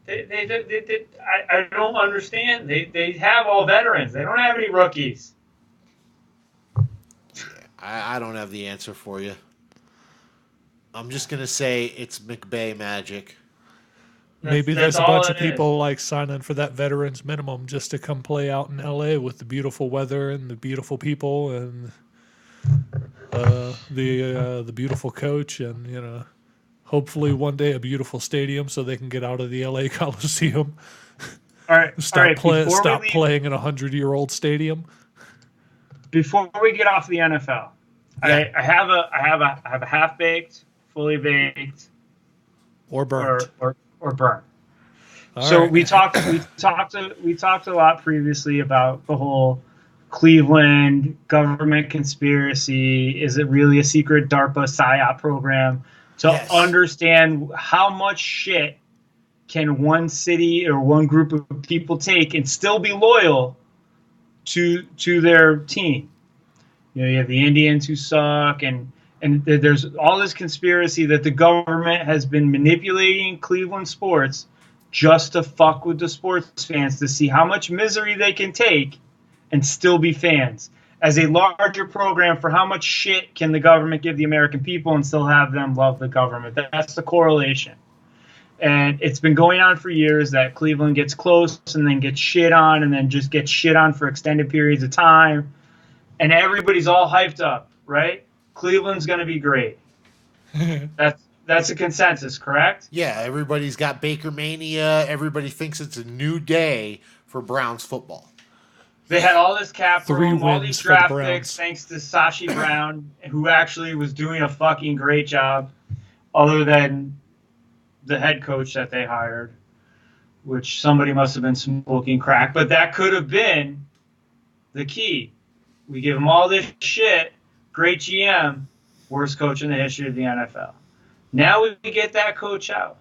I don't understand. They have all veterans. They don't have any rookies.
I don't have the answer for you. I'm just going to say it's McVay magic.
Maybe there's a bunch of people like signing for that veterans minimum just to come play out in LA with the beautiful weather and the beautiful people and the beautiful coach and hopefully one day a beautiful stadium so they can get out of the LA Coliseum.
All right,
stop playing in a 100-year-old stadium.
Before we get off the NFL, yeah. I have a half baked, fully baked,
or burnt.
Or burn.
So
right. we talked a lot previously about the whole Cleveland government conspiracy. Is it really a secret DARPA PSYOP program? To understand how much shit can one city or one group of people take and still be loyal to their team. You have the Indians who suck and there's all this conspiracy that the government has been manipulating Cleveland sports just to fuck with the sports fans to see how much misery they can take and still be fans. As a larger program for how much shit can the government give the American people and still have them love the government. That's the correlation. And it's been going on for years that Cleveland gets close and then gets shit on and then just gets shit on for extended periods of time. And everybody's all hyped up, right? Cleveland's going to be great. That's a consensus, correct?
Yeah, everybody's got Baker Mania. Everybody thinks it's a new day for Browns football.
They had all this cap room, all these draft
the
picks, thanks to Sashi Brown, who actually was doing a fucking great job, other than the head coach that they hired, which somebody must have been smoking crack. But that could have been the key. We give him all this shit. Great GM, worst coach in the history of the NFL. Now we get that coach out.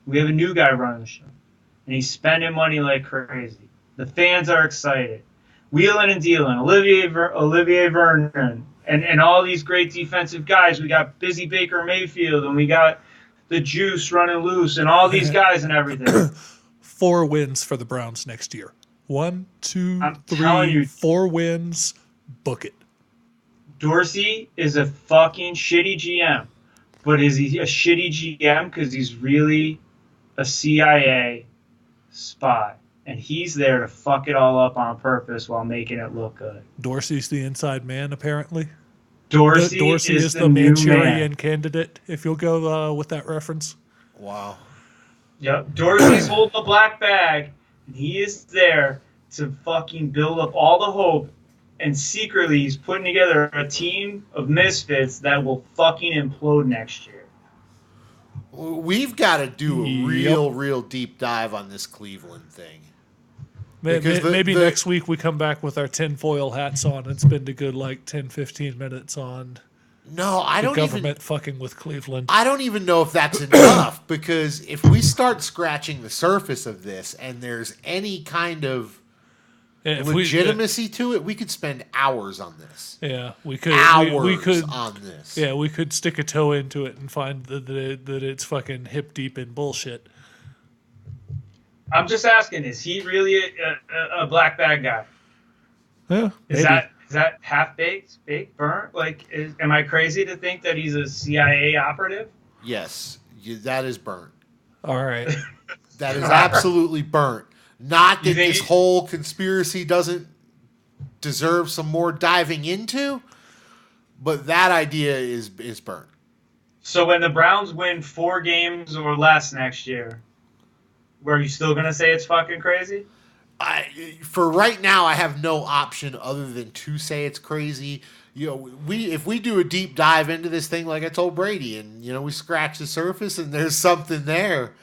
We have a new guy running the show. And he's spending money like crazy. The fans are excited. Wheeling and dealing. Olivier Vernon. And all these great defensive guys. We got Busy Baker Mayfield. And we got the Juice running loose. And all these guys and everything.
4 wins for the Browns next year. 1, 2,
I'm
3, 4 wins. Book it.
Dorsey is a fucking shitty GM. But is he a shitty GM because he's really a CIA spy? And he's there to fuck it all up on purpose while making it look good.
Dorsey's the inside man, apparently.
Dorsey
is the Manchurian candidate, if you'll go with that reference.
Wow.
Yep. Dorsey's holding the black bag, and he is there to fucking build up all the hope. And secretly, he's putting together a team of misfits that will fucking implode next year.
We've got to do a real deep dive on this Cleveland thing.
Maybe next week we come back with our tinfoil hats on and spend a good 10, 15 minutes on government fucking with Cleveland.
I don't even know if that's enough because if we start scratching the surface of this and there's any kind of legitimacy to it, we could spend hours on this.
Yeah, we could.
Hours on this.
Yeah, we could stick a toe into it and find that it's fucking hip deep in bullshit.
I'm just asking, is he really a black bag guy?
Yeah,
is that half baked, burnt? Am I crazy to think that he's a CIA operative?
Yes, that is burnt.
All right,
that is absolutely burnt. Not that this whole conspiracy doesn't deserve some more diving into, but that idea is burnt.
So when the Browns win 4 games or less next year, were you still going to say it's fucking crazy?
For right now, I have no option other than to say it's crazy. If we do a deep dive into this thing, like I told Brady, and we scratch the surface and there's something there,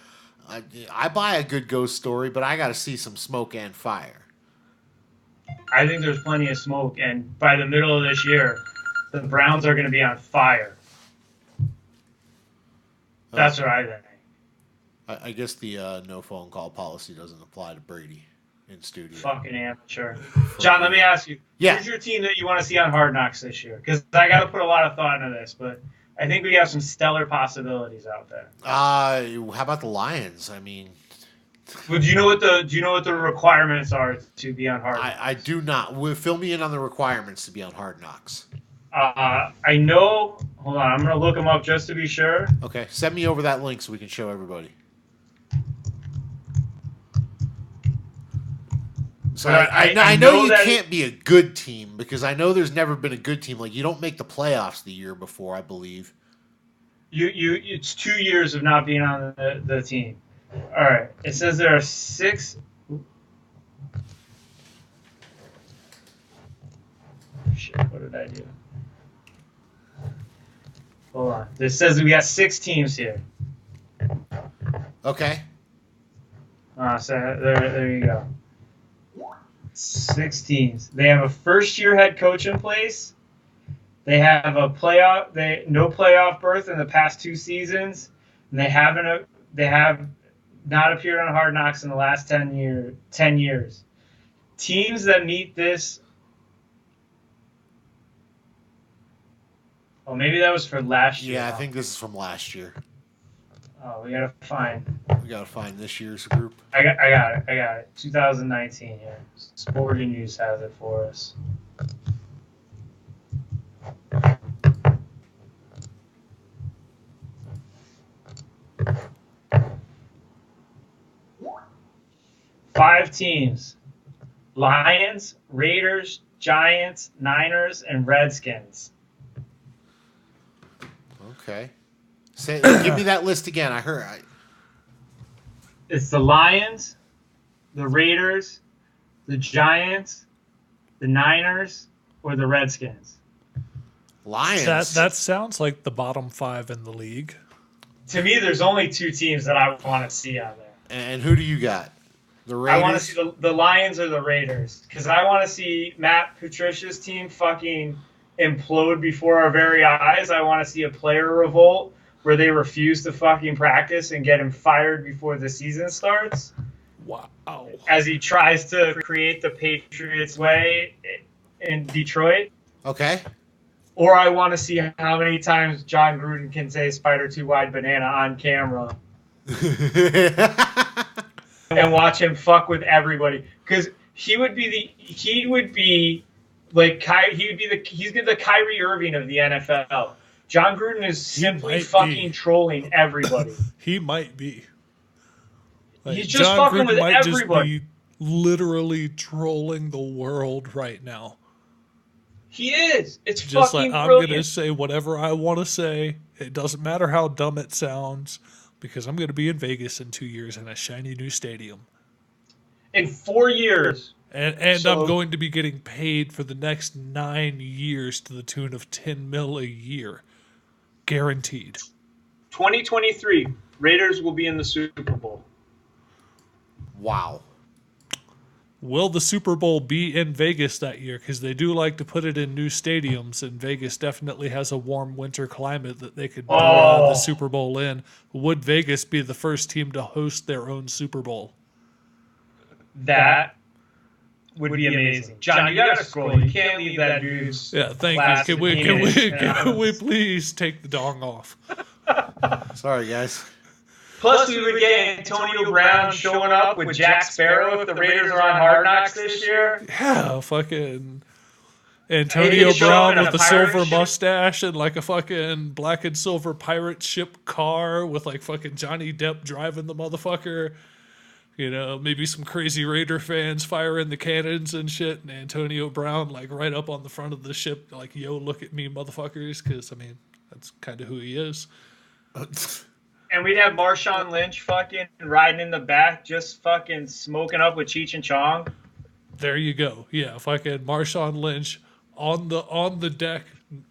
I buy a good ghost story, but I got to see some smoke and fire.
I think there's plenty of smoke, and by the middle of this year, the Browns are going to be on fire. That's what I think.
I guess the no phone call policy doesn't apply to Brady in studio.
Fucking amateur. John, let me ask you.
Yeah.
Who's your team that you want to see on Hard Knocks this year? Because I got to put a lot of thought into this, but I think we have some stellar possibilities out there.
How about the Lions? I mean,
well, do you know what the requirements are to be on Hard Knocks?
I do not. Fill me in on the requirements to be on Hard Knocks.
I know. Hold on, I'm gonna look them up just to be sure.
Okay, send me over that link so we can show everybody. So I know you can't be a good team because I know there's never been a good team. Like you don't make the playoffs the year before, I believe.
It's 2 years of not being on the team. All right, it says there are 6. Shit, what did I do? Hold on. It says we got 6 teams here.
Okay.
So there you go. 6 teams. They have a first-year head coach in place. They have no playoff berth in the past 2 seasons, and they have not appeared on Hard Knocks in the last 10 years. Teams that meet this. Oh, maybe that was for last year.
Yeah, I think this is from last year.
Oh, we gotta find
this year's group.
I got it. 2019 here. Sporting News has it for us. Five teams: Lions, Raiders, Giants, Niners, and Redskins.
Okay. Give me that list again. I heard.
It's the Lions, the Raiders, the Giants, the Niners, or the Redskins.
Lions.
That sounds like the bottom 5 in the league.
To me, there's only 2 teams that I want to see out there.
And who do you got? The Raiders?
I want to see the Lions or the Raiders because I want to see Matt Patricia's team fucking implode before our very eyes. I want to see a player revolt where they refuse to fucking practice and get him fired before the season starts.
Wow.
As he tries to create the Patriots way in Detroit.
Okay.
Or I want to see how many times John Gruden can say spider too wide banana on camera. And watch him fuck with everybody. Because he's the Kyrie Irving of the NFL. John Gruden is simply fucking trolling everybody.
He might be.
He's just John fucking Gruden with
might
everybody.
Just be literally trolling the world right now.
He is. It's
just
fucking
like,
brilliant.
I'm going to say whatever I want to say. It doesn't matter how dumb it sounds because I'm going to be in Vegas in 2 years in a shiny new stadium.
In 4 years.
And I'm going to be getting paid for the next 9 years to the tune of $10 million a year. Guaranteed.
2023, Raiders will be in the Super Bowl.
Wow.
Will the Super Bowl be in Vegas that year? Because they do like to put it in new stadiums, and Vegas definitely has a warm winter climate that they could do the Super Bowl in. Would Vegas be the first team to host their own Super Bowl?
That would be amazing. John, you gotta scroll. You can't leave that dude's.
Yeah, thank you. Can we please take the dong off?
Sorry, guys.
Plus, we would get Antonio Brown showing up with Jack Sparrow if the Raiders are on Hard Knocks this year.
Yeah, fucking Antonio Brown with a silver mustache and like a fucking black and silver pirate ship car with like fucking Johnny Depp driving the motherfucker. You know, maybe some crazy Raider fans firing the cannons and shit, and Antonio Brown like right up on the front of the ship, like, yo, look at me, motherfuckers, because, I mean, that's kind of who he is.
And And we'd have Marshawn Lynch fucking riding in the back, just fucking smoking up with Cheech and Chong.
There you go. Yeah, fucking Marshawn Lynch on the deck,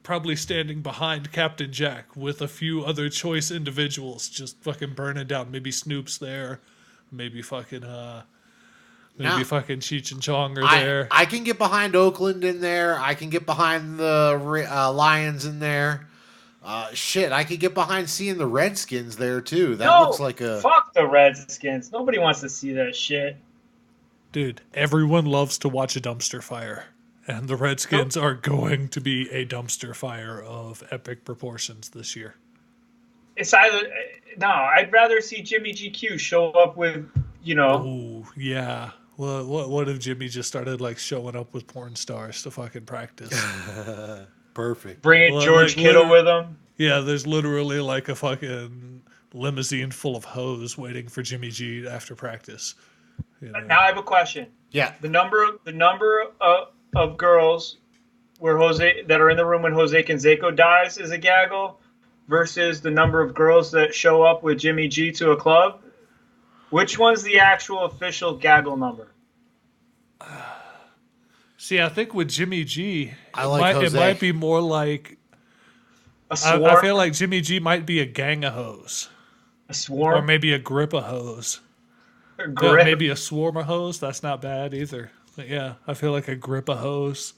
probably standing behind Captain Jack with a few other choice individuals, just fucking burning down. Maybe Snoop's there, maybe fucking fucking Cheech and Chong are there.
I can get behind Oakland in there. I can get behind the Lions in there. Shit, I could get behind seeing the Redskins there too. That looks like a
fuck the Redskins. Nobody wants to see that shit.
Dude, everyone loves to watch a dumpster fire, and the Redskins are going to be a dumpster fire of epic proportions this year.
It's either I'd rather see Jimmy GQ show up with,
Oh yeah. Well, what if Jimmy just started like showing up with porn stars to fucking practice?
perfect.
Bringing George Kittle with him.
Yeah, there's literally like a fucking limousine full of hoes waiting for Jimmy G after practice.
Now I have a question.
Yeah.
The number of girls that are in the room when Jose Canseco dies is a gaggle versus the number of girls that show up with Jimmy G to a club. Which one's the actual official gaggle number?
See, I think with Jimmy G,
it
might be more like
a swarm.
I feel like Jimmy G might be a gang of hoes,
a swarm,
or maybe a grip of hoes. Maybe a swarm of hoes. That's not bad either. But yeah, I feel like a grip of hoes.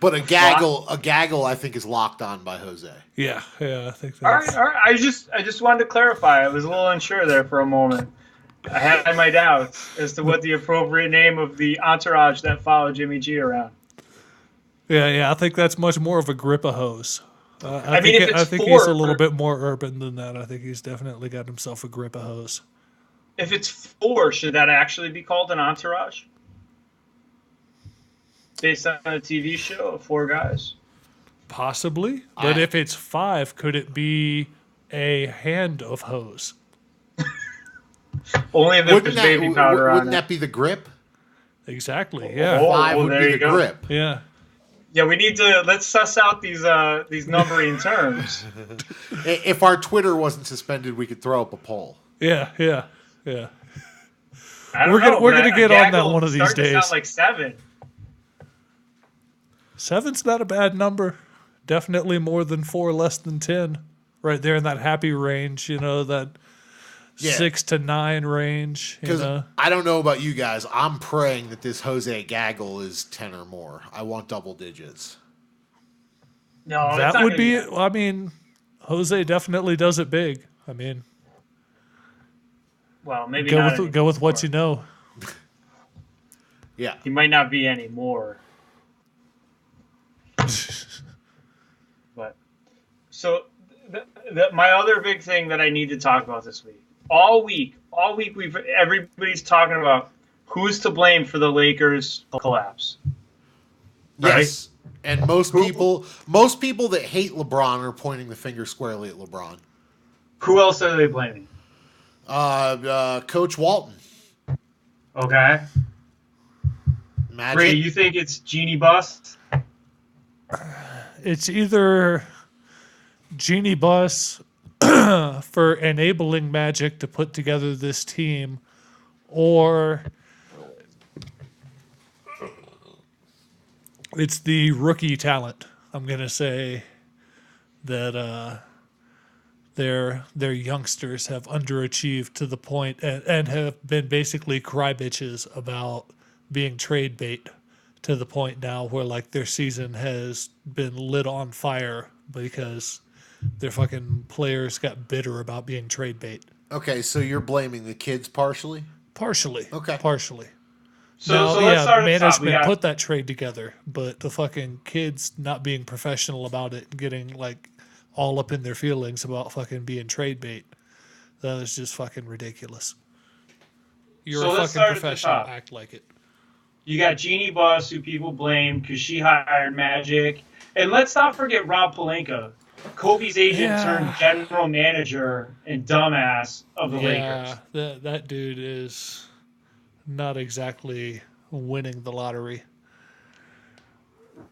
But a gaggle, I think, is locked on by Jose.
Yeah, I think that's...
All right. I just wanted to clarify. I was a little unsure there for a moment. I had my doubts as to what the appropriate name of the entourage that followed Jimmy G around.
Yeah, I think that's much more of a grip of hose. I think
four,
he's a little bit more urban than that. I think he's definitely got himself a grip of hose.
If it's 4, should that actually be called an entourage? Based on a TV show of 4 guys?
Possibly. But if it's 5, could it be a hand of hose?
Only if there's baby powder on it.
Wouldn't that be the grip?
Exactly, yeah.
5 would be the grip.
Yeah.
Yeah, let's suss out these numbering terms.
If our Twitter wasn't suspended, we could throw up a poll.
Yeah.
We're
gonna get on that one of these days.
Sound like 7.
7's not a bad number. Definitely more than 4, less than 10. Right there in that happy range, that 6 to 9 range.
Because I don't know about you guys. I'm praying that this Jose gaggle is 10 or more. I want double digits.
No,
that would be. I mean, Jose definitely does it big. I mean,
well, maybe
go with what you know.
Yeah,
he might not be anymore. But so my other big thing that I need to talk about this week. All week, everybody's talking about who's to blame for the Lakers' collapse.
Right? Yes, and most people that hate LeBron are pointing the finger squarely at LeBron.
Who else are they blaming?
Coach Walton.
Okay.
Magic.
Ray, you think it's Jeannie Buss?
It's either Jeannie Buss for enabling Magic to put together this team, or it's the rookie talent. I'm gonna say that their youngsters have underachieved to the point and have been basically cry bitches about being trade bait to the point now where like their season has been lit on fire because their fucking players got bitter about being trade bait.
Okay, so you're blaming the kids partially?
Partially.
Okay.
Partially.
So let's start at the top.
Management put that trade together, but the fucking kids not being professional about it and getting like all up in their feelings about fucking being trade bait. That is just fucking ridiculous. You're a fucking professional. Act like it.
You got Jeannie Buss, who people blame because she hired Magic. And let's not forget Rob Pelinka, Kobe's agent turned general manager and dumbass of the Lakers.
Yeah, that dude is not exactly winning the lottery.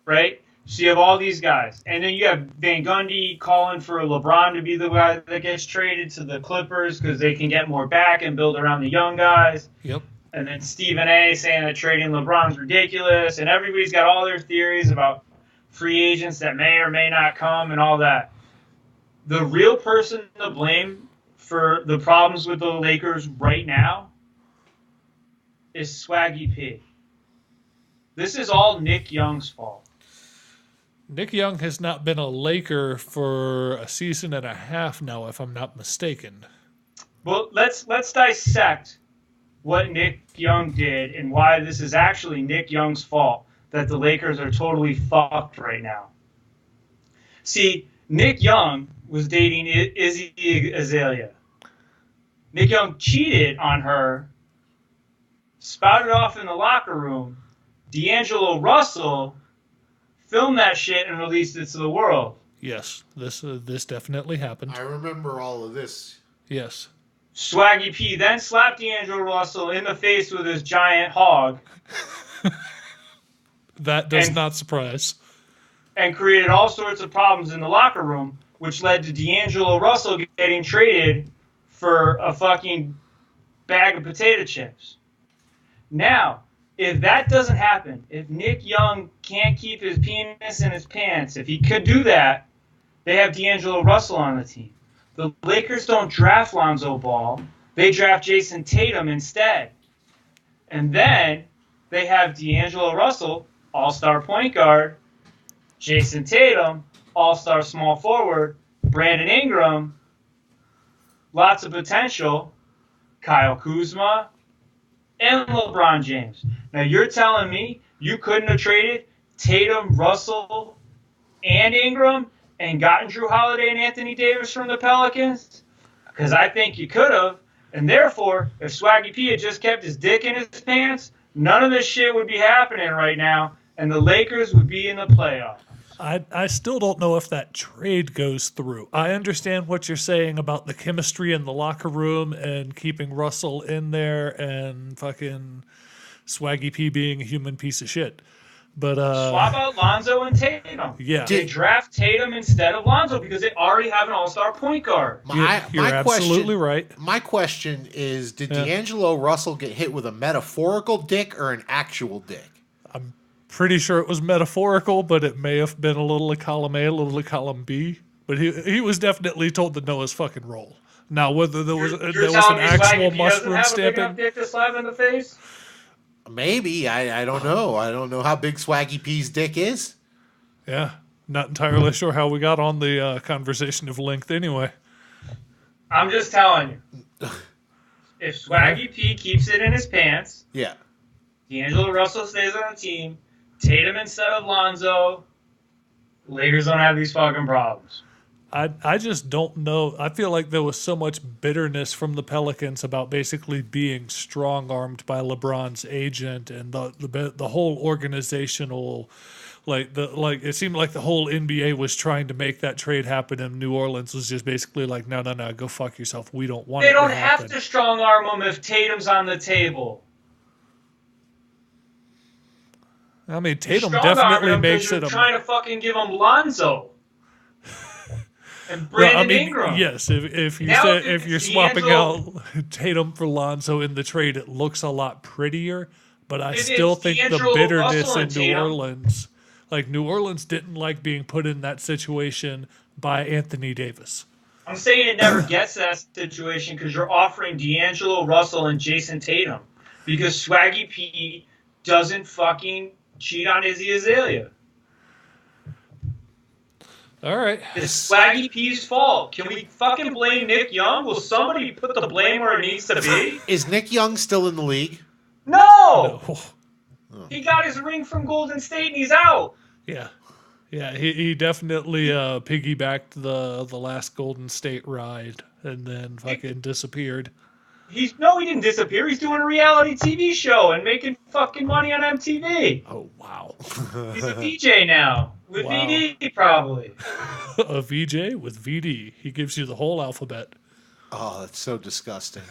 Right? So you have all these guys. And then you have Van Gundy calling for LeBron to be the guy that gets traded to the Clippers because they can get more back and build around the young guys.
Yep.
And then Stephen A. saying that trading LeBron's ridiculous. And everybody's got all their theories about free agents that may or may not come and all that. The real person to blame for the problems with the Lakers right now is Swaggy P. This is all Nick Young's fault.
Nick Young has not been a Laker for a season and a half now, if I'm not mistaken.
Well, let's dissect what Nick Young did and why this is actually Nick Young's fault that the Lakers are totally fucked right now. See, Nick Young was dating Izzy Azalea. Nick Young cheated on her, spouted off in the locker room. D'Angelo Russell filmed that shit and released it to the world.
Yes, this definitely happened.
I remember all of this.
Yes.
Swaggy P then slapped D'Angelo Russell in the face with his giant hog.
That does not surprise.
And created all sorts of problems in the locker room, which led to D'Angelo Russell getting traded for a fucking bag of potato chips. Now, if that doesn't happen, if Nick Young can't keep his penis in his pants, if he could do that, they have D'Angelo Russell on the team. The Lakers don't draft Lonzo Ball. They draft Jason Tatum instead. And then they have D'Angelo Russell, all-star point guard, Jason Tatum, all-star small forward, Brandon Ingram, lots of potential, Kyle Kuzma, and LeBron James. Now, you're telling me you couldn't have traded Tatum, Russell, and Ingram and gotten Drew Holiday and Anthony Davis from the Pelicans? Because I think you could have. And therefore, if Swaggy P had just kept his dick in his pants, none of this shit would be happening right now, and the Lakers would be in the playoffs.
I still don't know if that trade goes through. I understand what you're saying about the chemistry in the locker room and keeping Russell in there and fucking Swaggy P being a human piece of shit. But
swap out Lonzo and Tatum.
Yeah.
They draft Tatum instead of Lonzo because they already have an all-star point guard.
You're absolutely right.
My question is, did D'Angelo Russell get hit with a metaphorical dick or an actual dick?
I'm pretty sure it was metaphorical, but it may have been a little of column A, a little of column B. But he was definitely told to know his fucking role. Now, whether there was an actual mushroom stamping,
dick to slap in the face.
Maybe. I don't know. I don't know how big Swaggy P's dick is.
Yeah, not entirely sure how we got on the conversation of length anyway.
I'm just telling you. If Swaggy P keeps it in his pants,
yeah,
D'Angelo Russell stays on the team, Tatum instead of Lonzo, the Lakers don't have these fucking problems.
I just don't know. I feel like there was so much bitterness from the Pelicans about basically being strong-armed by LeBron's agent and the whole organizational, it seemed like the whole NBA was trying to make that trade happen, and New Orleans was just basically like, no, go fuck yourself. We don't want it to happen.
They don't have to strong-arm him if Tatum's on the table.
I mean, Tatum definitely makes it.
You're trying to fucking give him Lonzo. And Brandon Ingram.
Yes, if you're swapping out Tatum for Lonzo in the trade, it looks a lot prettier. But I still think the bitterness in New Orleans, like New Orleans didn't like being put in that situation by Anthony Davis.
I'm saying it never gets to that situation because you're offering D'Angelo Russell and Jason Tatum because Swaggy P doesn't fucking cheat on Izzy Azalea.
All right.
It's Swaggy P's fault. Can we fucking blame Nick Young? Will somebody put the blame where it needs to be?
Is Nick Young still in the league?
No! He got his ring from Golden State and he's out.
Yeah. Yeah, he definitely piggybacked the last Golden State ride and then fucking disappeared.
He didn't disappear. He's doing a reality TV show and making fucking money on MTV.
Oh, wow.
He's a VJ now. With VD, probably.
A VJ with VD. He gives you the whole alphabet.
Oh, that's so disgusting.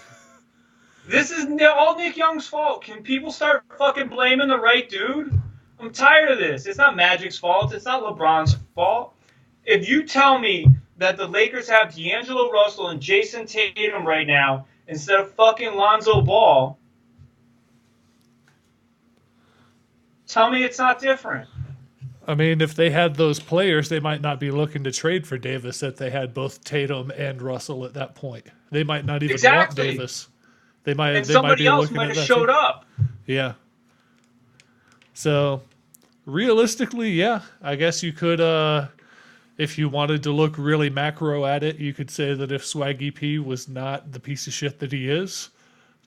This is all Nick Young's fault. Can people start fucking blaming the right dude? I'm tired of this. It's not Magic's fault. It's not LeBron's fault. If you tell me that the Lakers have D'Angelo Russell and Jason Tatum right now instead of fucking Lonzo Ball, tell me it's not different.
I mean, if they had those players, they might not be looking to trade for Davis if they had both Tatum and Russell at that point. They might not even want Davis. They might.
And
they
somebody
might be
else
looking
might
at
have
that
showed
too.
up.
Yeah. So, realistically, yeah, I guess you could, if you wanted to look really macro at it, you could say that if Swaggy P was not the piece of shit that he is,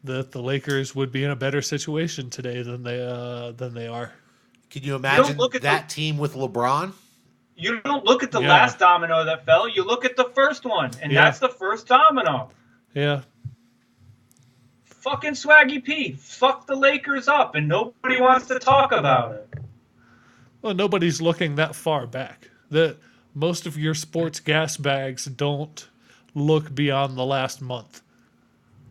that the Lakers would be in a better situation today than they are.
Can you imagine
look at
that team with LeBron?
You don't look at the
Yeah.
last domino that fell. You look at the first one, and
Yeah.
that's the first domino.
Yeah.
Fucking Swaggy P. Fuck the Lakers up, and nobody wants to talk about it.
Well, nobody's looking that far back. Most of your sports gas bags don't look beyond the last month.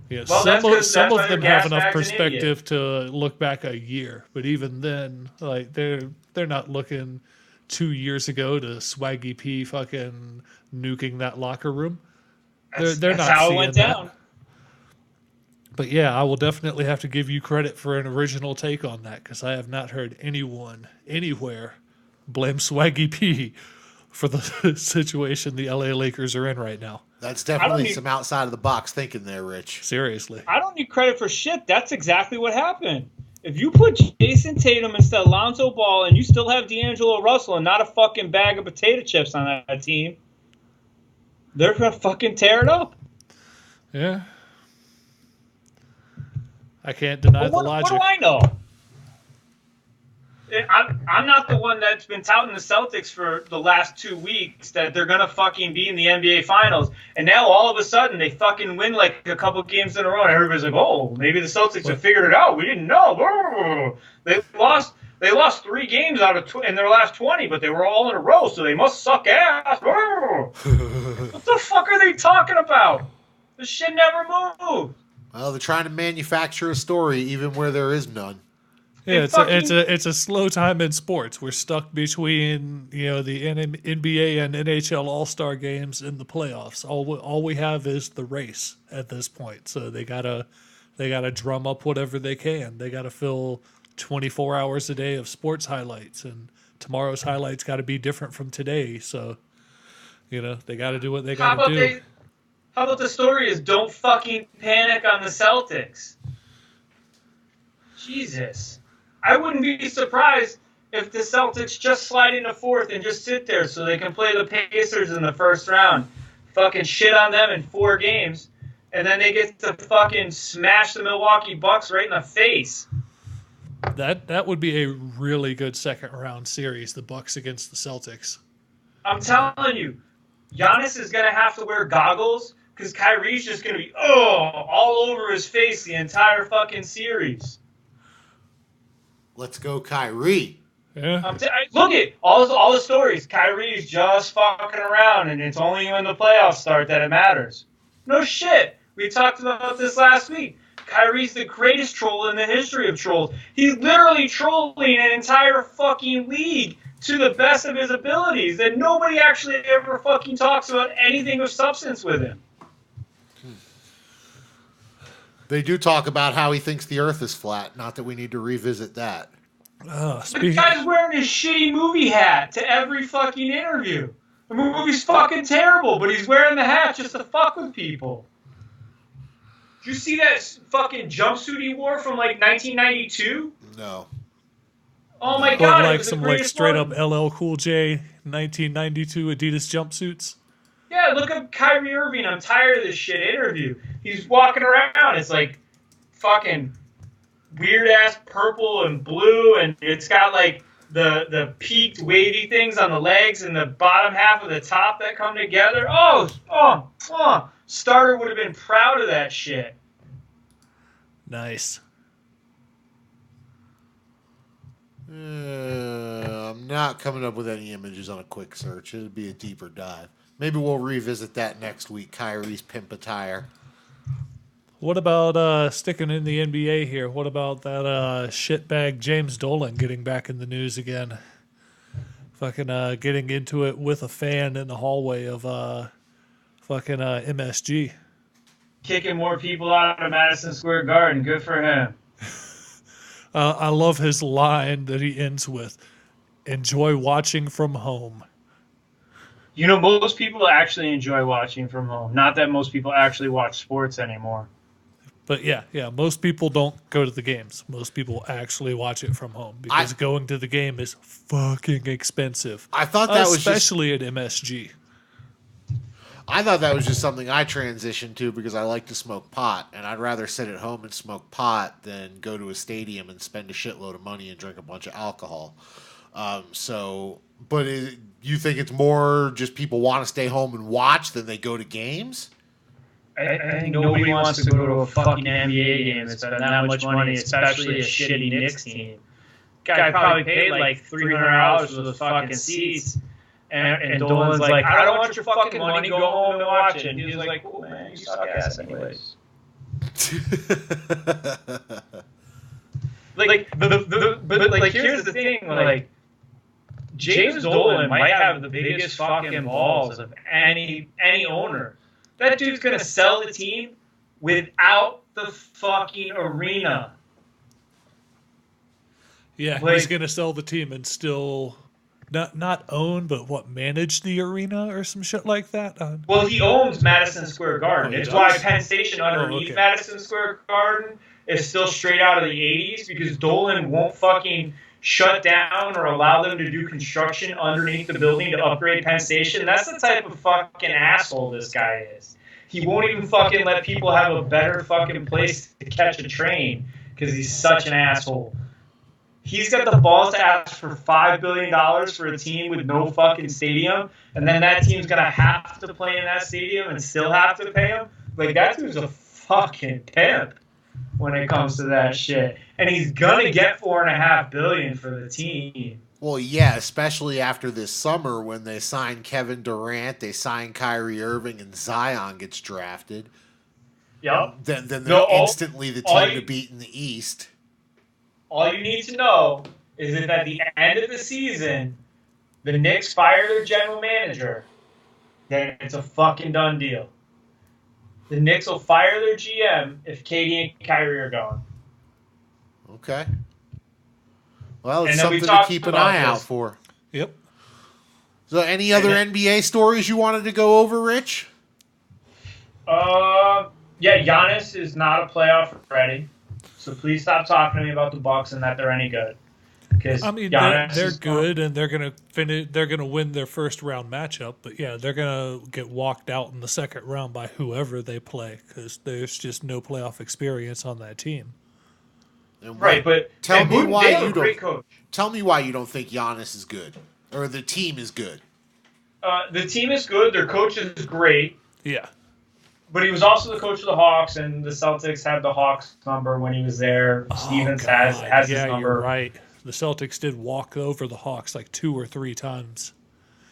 Yeah,
Well,
some of them have enough
bag's an
perspective to look back a year, but even then, like they're not looking 2 years ago to Swaggy P fucking nuking that locker room. They're
That's
not
how it
seeing
went
that.
down.
But yeah, I will definitely have to give you credit for an original take on that because I have not heard anyone anywhere blame Swaggy P for the situation the LA Lakers are in right now.
That's definitely some outside of the box thinking there, Rich.
Seriously.
I don't need credit for shit. That's exactly what happened. If you put Jason Tatum instead of Lonzo Ball and you still have D'Angelo Russell and not a fucking bag of potato chips on that team, they're going to fucking tear it up.
Yeah. I can't deny the logic.
What do I know? I'm not the one that's been touting the Celtics for the last 2 weeks that they're going to fucking be in the NBA Finals. And now all of a sudden they fucking win like a couple games in a row. And everybody's like, oh, maybe the Celtics have figured it out. We didn't know. They lost 3 games out of in their last 20, but they were all in a row, so they must suck ass. What the fuck are they talking about? This shit never moved.
Well, they're trying to manufacture a story even where there is none.
Yeah, it's a slow time in sports. We're stuck between the NBA and NHL All-Star games and the playoffs. All we have is the race at this point. So they gotta drum up whatever they can. They gotta fill 24 hours a day of sports highlights, and tomorrow's highlights got to be different from today. So they got to do what they got to do.
How about the story is don't fucking panic on the Celtics? Jesus. I wouldn't be surprised if the Celtics just slide into fourth and just sit there so they can play the Pacers in the first round. Fucking shit on them in 4 games. And then they get to fucking smash the Milwaukee Bucks right in the face.
That would be a really good second round series, the Bucks against the Celtics.
I'm telling you, Giannis is going to have to wear goggles because Kyrie's just going to be all over his face the entire fucking series.
Let's go, Kyrie.
Yeah.
Look at all the stories. Kyrie's just fucking around, and it's only when the playoffs start that it matters. No shit. We talked about this last week. Kyrie's the greatest troll in the history of trolls. He's literally trolling an entire fucking league to the best of his abilities, and nobody actually ever fucking talks about anything of substance with him.
They do talk about how he thinks the earth is flat. Not that we need to revisit that.
The guy's wearing his shitty movie hat to every fucking interview. The movie's fucking terrible, but he's wearing the hat just to fuck with people. Did you see that fucking jumpsuit he wore from like 1992?
No.
Oh my god!
Like some straight up LL Cool J 1992 Adidas jumpsuits.
Yeah, look up Kyrie Irving. I'm tired of this shit interview. He's walking around. It's like fucking weird ass purple and blue, and it's got like the peaked wavy things on the legs and the bottom half of the top that come together. Starter would have been proud of that shit.
Nice.
I'm not coming up with any images on a quick search. It'd be a deeper dive. Maybe we'll revisit that next week. Kyrie's pimp attire.
What about sticking in the NBA here? What about that shitbag James Dolan getting back in the news again? Fucking getting into it with a fan in the hallway of MSG.
Kicking more people out of Madison Square Garden. Good for him.
I love his line that he ends with, "Enjoy watching from home."
You know, most people actually enjoy watching from home. Not that most people actually watch sports anymore.
But yeah, most people don't go to the games. Most people actually watch it from home because going to the game is fucking expensive.
I thought that was
especially at MSG.
I thought that was just something I transitioned to because I like to smoke pot, and I'd rather sit at home and smoke pot than go to a stadium and spend a shitload of money and drink a bunch of alcohol. But you think it's more just people want to stay home and watch than they go to games?
I think nobody wants to go to a fucking NBA game and spend that much money, especially a shitty Knicks team. Guy probably paid like $300 for the fucking seats. And Dolan's like, I don't want your fucking money, go home and watch it. And he was like, cool, man, you suck ass anyways. But here's the thing, like, James Dolan might have the biggest fucking balls of any owner. That dude's going to sell the team without the fucking arena.
Yeah, he's going to sell the team and still not own, but manage the arena or some shit like that?
Well, he owns Madison Square Garden. It's why Penn Station underneath Madison Square Garden is still straight out of the 80s because Dolan won't fucking shut down or allow them to do construction underneath the building to upgrade Penn Station. That's the type of fucking asshole this guy is. He won't even fucking let people have a better fucking place to catch a train because he's such an asshole. He's got the balls to ask for $5 billion for a team with no fucking stadium, and then that team's going to have to play in that stadium and still have to pay him? Like, that dude's a fucking pimp when it comes to that shit. And he's going to get $4.5 billion for the team.
Well, yeah, especially after this summer when they sign Kevin Durant, they sign Kyrie Irving, and Zion gets drafted.
Yep.
Then they're instantly the team to beat in the East.
All you need to know is that at the end of the season, the Knicks fire their general manager, then it's a fucking done deal. The Knicks will fire their GM if KD and Kyrie are gone.
Okay. Well, it's something to keep an eye out for.
Yep.
So any other NBA stories you wanted to go over, Rich?
Yeah, Giannis is not a playoff ready. So please stop talking to me about the Bucks and that they're any good. Because
I mean, they're good and they're gonna finish. They're gonna win their first round matchup, but yeah, they're gonna get walked out in the second round by whoever they play because there's just no playoff experience on that team.
Right, but
tell me why you don't. Tell me why you don't think Giannis is good or the team is good.
The team is good. Their coach is great.
Yeah.
But he was also the coach of the Hawks, and the Celtics had the Hawks number when he was there. Stevens has his number.
You're right. The Celtics did walk over the Hawks like 2 or 3 times.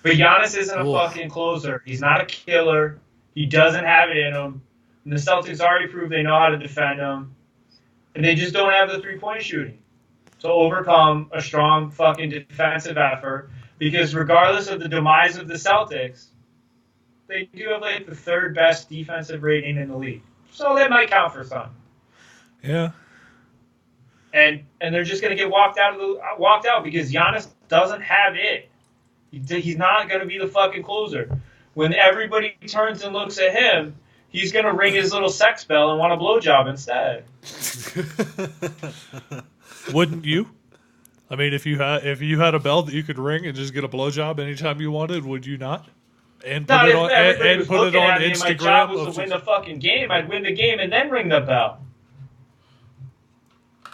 But Giannis isn't a fucking closer. He's not a killer. He doesn't have it in him. And the Celtics already proved they know how to defend him. And they just don't have the three-point shooting to overcome a strong fucking defensive effort. Because regardless of the demise of the Celtics, they do have like the 3rd best defensive rating in the league. So that might count for some.
Yeah.
And they're just going to get walked out because Giannis doesn't have it. He's not going to be the fucking closer. When everybody turns and looks at him, he's going to ring his little sex bell and want a blowjob instead.
Wouldn't you? I mean, if you had a bell that you could ring and just get a blowjob anytime you wanted, would you not? And put it on Instagram.
My job was to win the fucking game. I'd win the game and then ring the bell.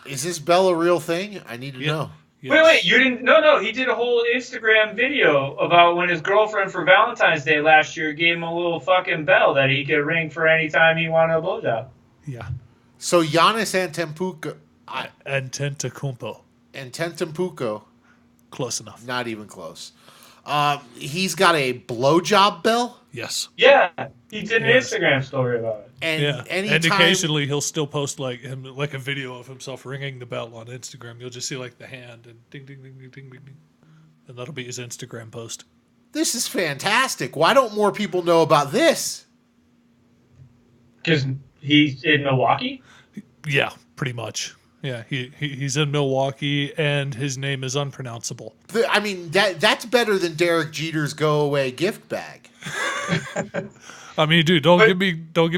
Is this bell a real thing? I need to know.
Yes.
Wait, you didn't? No. He did a whole Instagram video about when his girlfriend for Valentine's Day last year gave him a little fucking bell that he could ring for any time he wanted a blowjob.
Yeah.
So Giannis Antetokounmpo.
Antetokounmpo.
Antetokounmpo.
Close enough.
Not even close. He's got a blowjob bill.
Yes.
Yeah, he did an
Yes.
Instagram story about it.
And
Yeah.
anytime,
And occasionally he'll still post like a video of himself ringing the bell on Instagram. You'll just see like the hand and ding ding ding ding ding ding ding. And that'll be his Instagram post.
this is fantastic. Why don't more people know about this?
Because he's in Milwaukee?
Yeah, pretty much. Yeah, he's in Milwaukee and his name is unpronounceable.
I mean, that's better than Derek Jeter's go away gift bag.
I mean, dude, don't get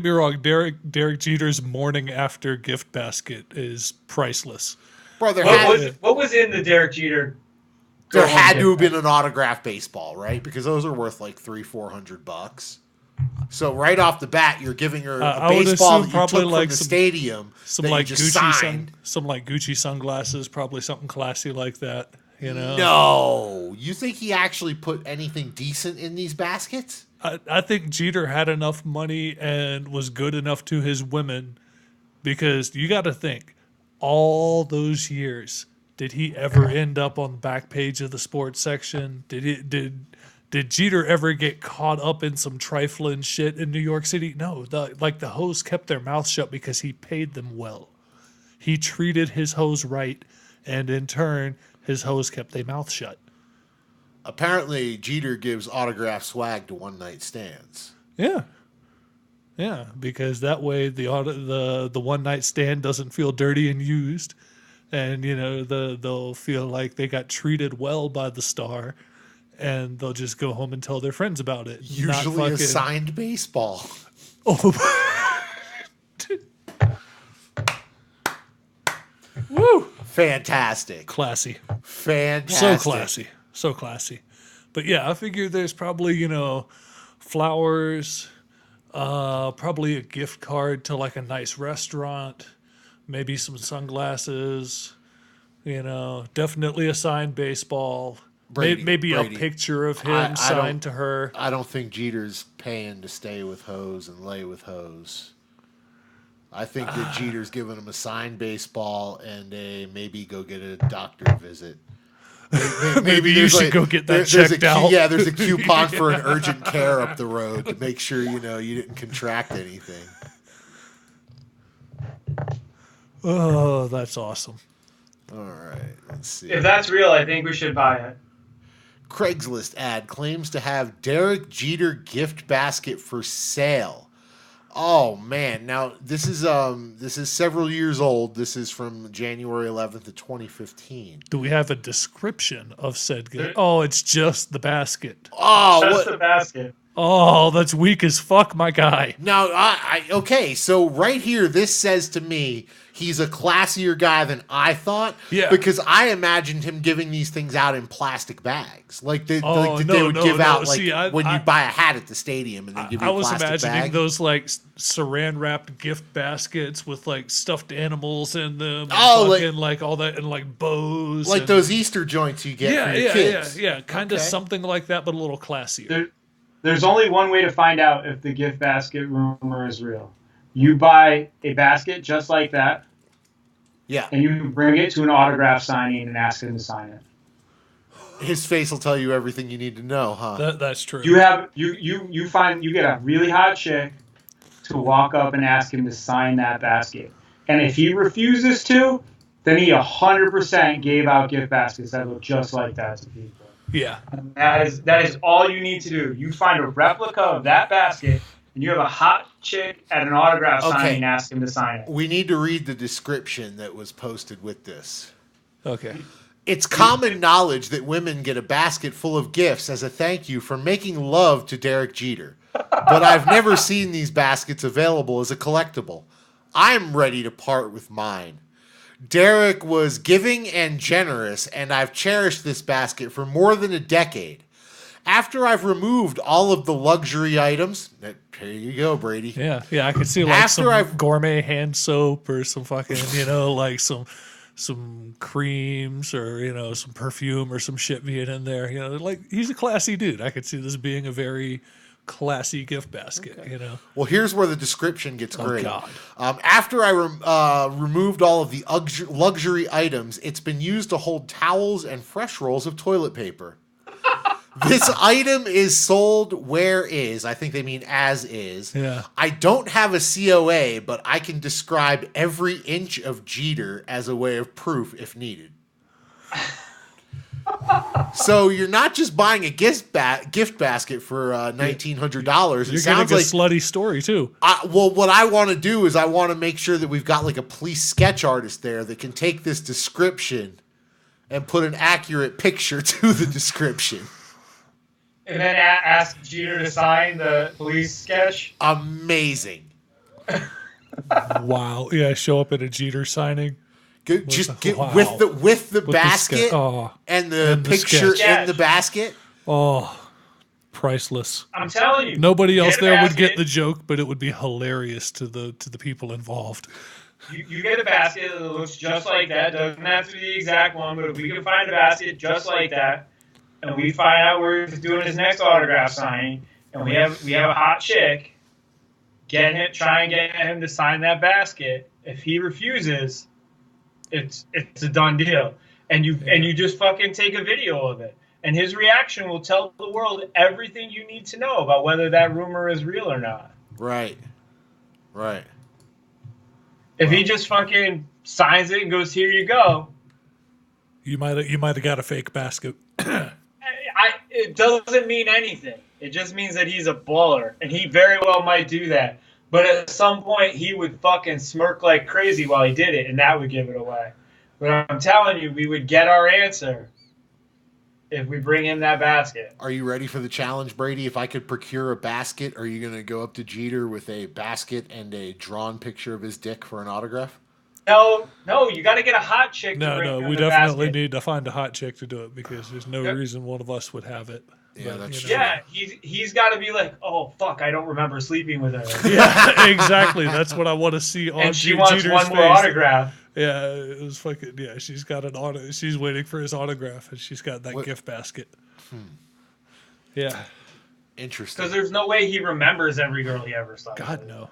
me wrong. Derek Jeter's morning after gift basket is priceless.
Bro,
What was in the Derek Jeter?
there had to have been an autographed baseball, right? Because those are worth like $300-400. So right off the bat, you're giving her a
I would
baseball
assume
that you
probably
took
like
from the
some-
stadium
Some
that
like
you just
Gucci
signed.
some like Gucci sunglasses, probably something classy like that. You know?
No, you think he actually put anything decent in these baskets?
I think Jeter had enough money and was good enough to his women, because you got to think, all those years, did he ever end up on the back page of the sports section? Did Jeter ever get caught up in some trifling shit in New York City? No, the hoes kept their mouth shut because he paid them well. He treated his hoes right, and in turn, his hoes kept their mouth shut.
Apparently, Jeter gives autograph swag to one-night stands.
Yeah. Yeah, because that way the one night stand doesn't feel dirty and used, and they'll feel like they got treated well by the star, and they'll just go home and tell their friends about it.
Usually a signed baseball.
Oh. Woo!
Fantastic.
Classy.
Fantastic.
So classy. But yeah, I figure there's probably, flowers, probably a gift card to like a nice restaurant, maybe some sunglasses, definitely a signed baseball, maybe
Brady.
a picture of him
I
signed
don't-
to her.
I don't think Jeter's paying to stay with hoes and lay with hoes. I think that Jeter's giving him a signed baseball and maybe go get a doctor visit.
Maybe you
there's
should go get that
there's
checked out.
Yeah, there's a coupon for an urgent care up the road to make sure you didn't contract anything.
Oh, that's awesome.
All right, let's see.
If that's real, I think we should buy it.
Craigslist ad claims to have Derek Jeter gift basket for sale. Oh man! Now this is several years old. This is from January 11th of 2015.
Do we have a description of said gift? Oh, it's just the basket.
Oh,
That's
what?
the basket.
Oh, that's weak as fuck, my guy.
Now, okay, so right here, this says to me he's a classier guy than I thought.
Yeah.
Because I imagined him giving these things out in plastic bags, like they
Oh,
they would give out like
See,
when you buy a hat at the stadium and they give you
I
a
was
plastic
imagining
bag.
those like saran wrapped gift baskets with like stuffed animals in them. And
Oh,
fucking, like all that, and like bows.
Like
and,
those Easter joints you get for your kids.
yeah. Kind of
Okay.
something like that, but a little classier.
There's only one way to find out if the gift basket rumor is real. You buy a basket just like that,
Yeah,
and you bring it to an autograph signing and ask him to sign it.
his face will tell you everything you need to know, huh?
That's true.
You get a really hot chick to walk up and ask him to sign that basket, and if he refuses to, then he 100% gave out gift baskets that look just like that to people.
Yeah.
And that is all you need to do. You find a replica of that basket, and you have a hot chick at an autograph
Okay.
signing and ask him to sign it.
We need to read the description that was posted with this.
Okay.
It's common knowledge that women get a basket full of gifts as a thank you for making love to Derek Jeter. But I've never seen these baskets available as a collectible. I'm ready to part with mine. Derek was giving and generous, and I've cherished this basket for more than a decade. After I've removed all of the luxury items, here you go, Brady.
Yeah. I could see like
After
some
I've-
gourmet hand soap or some fucking, like some creams or, some perfume or some shit being in there. Like he's a classy dude. I could see this being a very classy gift basket,
Well, here's where the description gets great.
God.
After I removed all of the luxury items, it's been used to hold towels and fresh rolls of toilet paper. This item is sold where is. I think they mean as is.
Yeah.
I don't have a COA, but I can describe every inch of Jeter as a way of proof if needed. So you're not just buying a gift basket for $1,900.
You're getting a slutty story too.
Well, what I want to do is I want to make sure that we've got like a police sketch artist there that can take this description and put an accurate picture to the description.
And then ask Jeter to sign the police sketch.
Amazing.
Wow. Yeah, show up at a Jeter signing.
Just get
wow.
with the basket and the picture
sketch.
in the basket.
Oh, priceless.
I'm telling you.
Nobody else there would
basket.
get the joke, but it would be hilarious to the people involved.
You get a basket that looks just like that. Doesn't have to be the exact one, but if we can find a basket just like that, and we find out where he's doing his next autograph signing, and we have a hot chick, try and get him to sign that basket. If he refuses, it's a done deal. And you just fucking take a video of it. And his reaction will tell the world everything you need to know about whether that rumor is real or not.
Right.
If he just fucking signs it and goes, "Here you go,"
You might have got a fake basket.
it doesn't mean anything. It just means that he's a baller, and he very well might do that. But at some point, he would fucking smirk like crazy while he did it, and that would give it away. But I'm telling you, we would get our answer if we bring him that basket.
Are you ready for the challenge, Brady? If I could procure a basket, are you going to go up to Jeter with a basket and a drawn picture of his dick for an autograph?
No, you got to get a hot chick.
No, we definitely need to find a hot chick to do it because there's no reason one of us would have it.
Yeah,
But,
that's
you know.
Yeah, he's got to be like, "Oh fuck, I don't remember sleeping with her."
Yeah, exactly. That's what I want to see on
And she wants
Jeter's
one more
face.
autograph.
Yeah, it was fucking. Yeah, she's got an auto. She's waiting for his autograph, and she's got that gift basket. Yeah.
Interesting.
Because there's no way he remembers every girl he ever saw.
God no.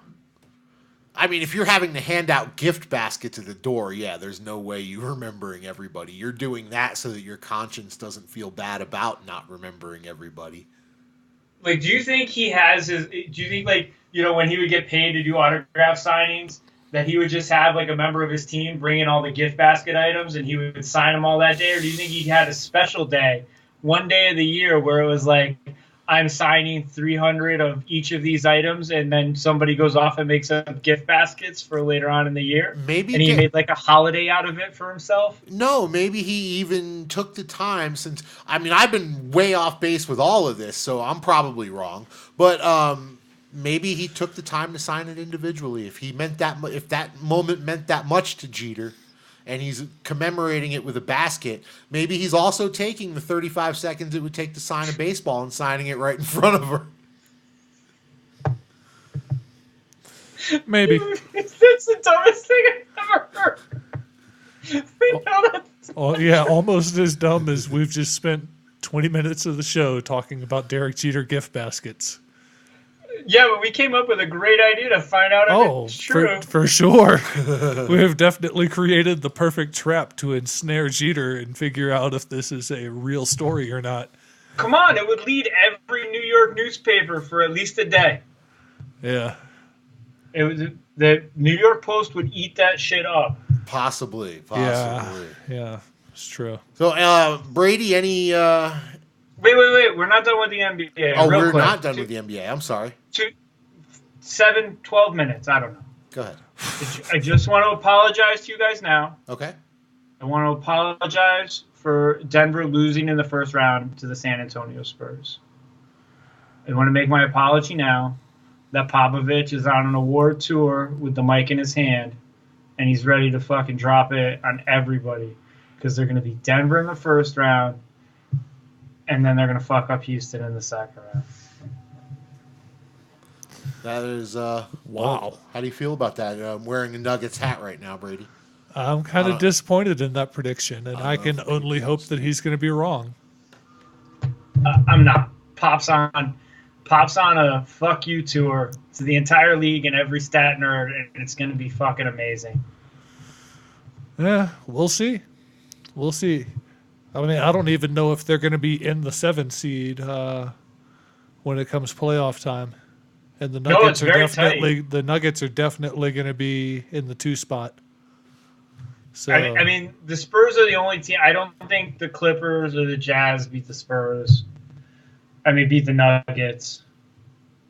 I mean, if you're having to hand out gift baskets at the door, yeah, there's no way you're remembering everybody. You're doing that so that your conscience doesn't feel bad about not remembering everybody.
Like, do you think he has his? Do you think, like, you know, when he would get paid to do autograph signings, that he would just have like a member of his team bring in all the gift basket items and he would sign them all that day, or do you think he had a special day, one day of the year, where it was like, I'm signing 300 of each of these items, and then somebody goes off and makes up gift baskets for later on in the year?
Maybe
and he made like a holiday out of it for himself?
No, maybe he even took the time since, I mean, I've been way off base with all of this, so I'm probably wrong. But maybe he took the time to sign it individually. If that moment meant that much to Jeter, and he's commemorating it with a basket, maybe he's also taking the 35 seconds it would take to sign a baseball and signing it right in front of her.
Maybe.
That's the dumbest thing I've ever heard. We know that.
Oh yeah, almost as dumb as we've just spent 20 minutes of the show talking about Derek Jeter gift baskets.
Yeah, but we came up with a great idea to find out if it's true.
For sure. We have definitely created the perfect trap to ensnare Jeter and figure out if this is a real story or not.
Come on, it would lead every New York newspaper for at least a day.
Yeah.
It was the New York Post would eat that shit up.
Possibly.
Yeah, it's true.
So, Brady, any...
Wait. We're not done with the NBA.
Oh,
Real
we're
quick.
not done with the NBA. I'm sorry.
12 minutes. I don't know.
Go ahead.
I just want to apologize to you guys now.
Okay.
I want to apologize for Denver losing in the first round to the San Antonio Spurs. I want to make my apology now that Popovich is on an award tour with the mic in his hand, and he's ready to fucking drop it on everybody because they're going to be Denver in the first round, and then they're going to fuck up Houston in the second round.
That is,
wow.
How do you feel about that? I'm wearing a Nuggets hat right now, Brady.
I'm kind of disappointed in that prediction, and I can only hope that he's going to be wrong.
I'm not. Pop's on a fuck you tour to the entire league and every stat nerd, and it's going to be fucking amazing.
Yeah, we'll see. We'll see. I mean, I don't even know if they're going to be in the 7 seed when it comes playoff time. And the
No,
Nuggets
it's very
are definitely going to be in the 2 spot. So
I mean, the Spurs are the only team. I don't think the Clippers or the Jazz beat the Spurs. Beat the Nuggets.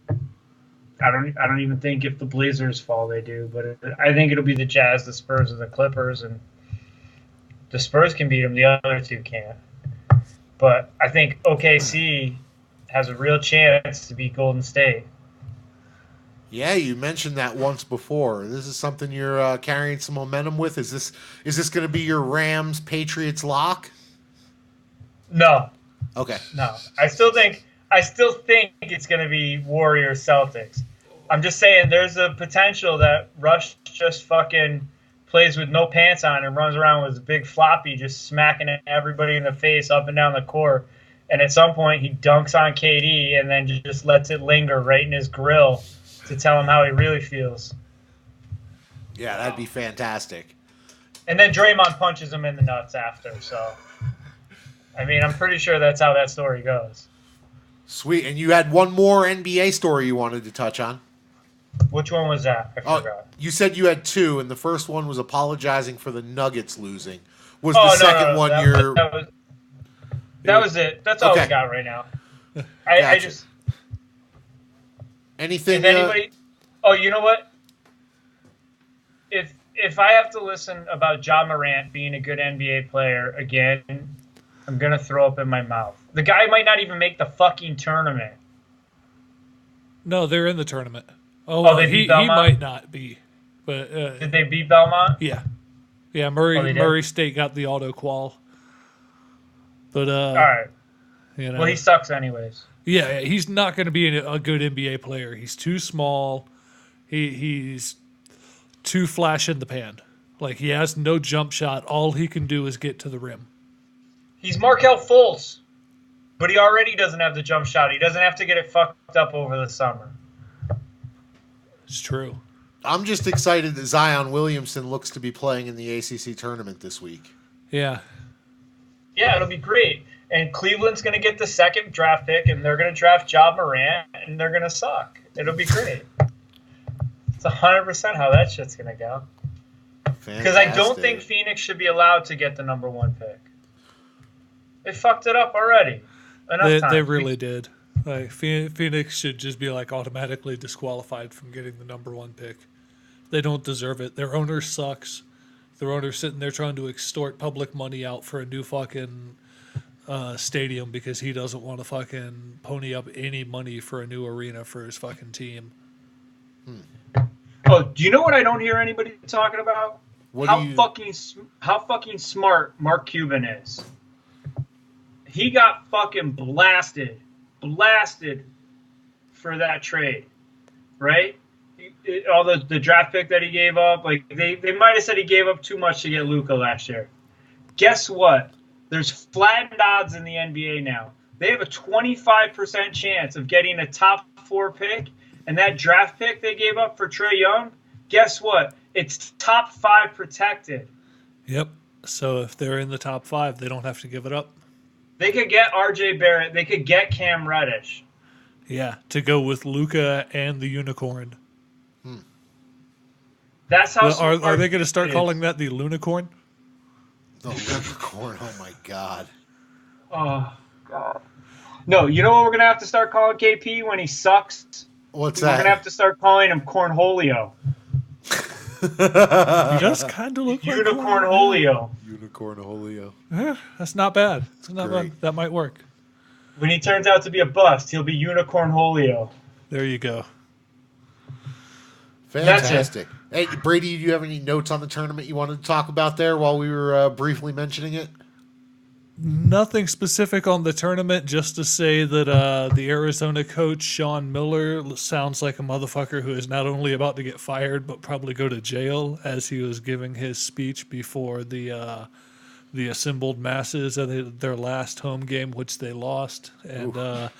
I don't even think if the Blazers fall they do, but I think it'll be the Jazz, the Spurs, and the Clippers, and the Spurs can beat them. The other two can't. But I think OKC has a real chance to beat Golden State.
Yeah, you mentioned that once before. This is something you're carrying some momentum with. Is this going to be your Rams Patriots lock?
No,
Okay.
no. I still think it's going to be Warriors Celtics. I'm just saying there's a potential that Rush just fucking plays with no pants on and runs around with his big floppy just smacking everybody in the face up and down the court. And at some point he dunks on KD and then just lets it linger right in his grill to tell him how he really feels.
Yeah, that'd be fantastic.
And then Draymond punches him in the nuts after. So, I'm pretty sure that's how that story goes.
Sweet. And you had one more NBA story you wanted to touch on.
Which one was that? I forgot.
You said you had 2, and the first one was apologizing for the Nuggets losing. Was the second one your...
That was it. That's all we got right now. I just...
Anything...
If anybody... you know what? If I have to listen about Ja Morant being a good NBA player again, I'm going to throw up in my mouth. The guy might not even make the fucking tournament.
No, they're in the tournament.
He
might not be. But
did they beat Belmont?
Yeah. Yeah, Murray State got the auto qual. But
all right. Well, he sucks anyways.
Yeah, he's not going to be a good NBA player. He's too small. He's too flash in the pan. Like, he has no jump shot. All he can do is get to the rim.
He's Markelle Fultz, but he already doesn't have the jump shot. He doesn't have to get it fucked up over the summer.
It's true.
I'm just excited that Zion Williamson looks to be playing in the ACC tournament this week.
Yeah.
Yeah, it'll be great. And Cleveland's going to get the second draft pick, and they're going to draft Ja Morant, and they're going to suck. It'll be great. It's 100% how that shit's going to go. Because I don't think Phoenix should be allowed to get the number 1 pick. They fucked it up already.
They really did. Like, Phoenix should just be automatically disqualified from getting the number 1 pick. They don't deserve it. Their owner sucks. Their owner's sitting there trying to extort public money out for a new fucking stadium because he doesn't want to fucking pony up any money for a new arena for his fucking team.
Oh, do you know what I don't hear anybody talking about? How fucking smart Mark Cuban is. He got fucking blasted for that trade, right? All the draft pick that he gave up, they might have said he gave up too much to get Luka last year. Guess what? There's flattened odds in the NBA now. They have a 25% chance of getting a top 4 pick, and that draft pick they gave up for Trae Young, guess what? It's top 5 protected.
Yep. So if they're in the top 5, they don't have to give it up.
They could get RJ Barrett. They could get Cam Reddish.
Yeah, to go with Luka and the unicorn.
That's how.
Are they going to start calling that the Lunicorn?
The Lunicorn. Oh my god.
Oh god. No, you know what we're going to have to start calling KP when he sucks?
What's
We're
that?
going to have to start calling him Cornholio.
He does kind of look like
Unicornholio.
Unicornholio.
Yeah, that's not bad. It's not
Great.
bad. That might work.
When he turns out to be a bust, he'll be Unicornholio.
There you go.
Fantastic. Hey, Brady, do you have any notes on the tournament you wanted to talk about there while we were briefly mentioning it?
Nothing specific on the tournament, just to say that the Arizona coach, Sean Miller, sounds like a motherfucker who is not only about to get fired, but probably go to jail, as he was giving his speech before the assembled masses at their last home game, which they lost. And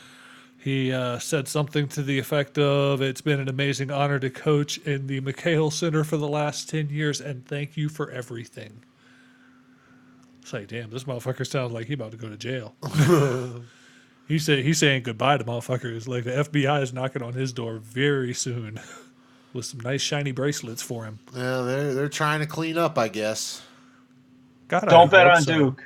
he said something to the effect of, "It's been an amazing honor to coach in the McHale Center for the last 10 years, and thank you for everything." It's like, damn, this motherfucker sounds like he about to go to jail. He's saying goodbye to motherfuckers. Like the FBI is knocking on his door very soon with some nice shiny bracelets for him.
Yeah, they're trying to clean up, I guess.
God,
Don't bet
hope
on
so.
Duke.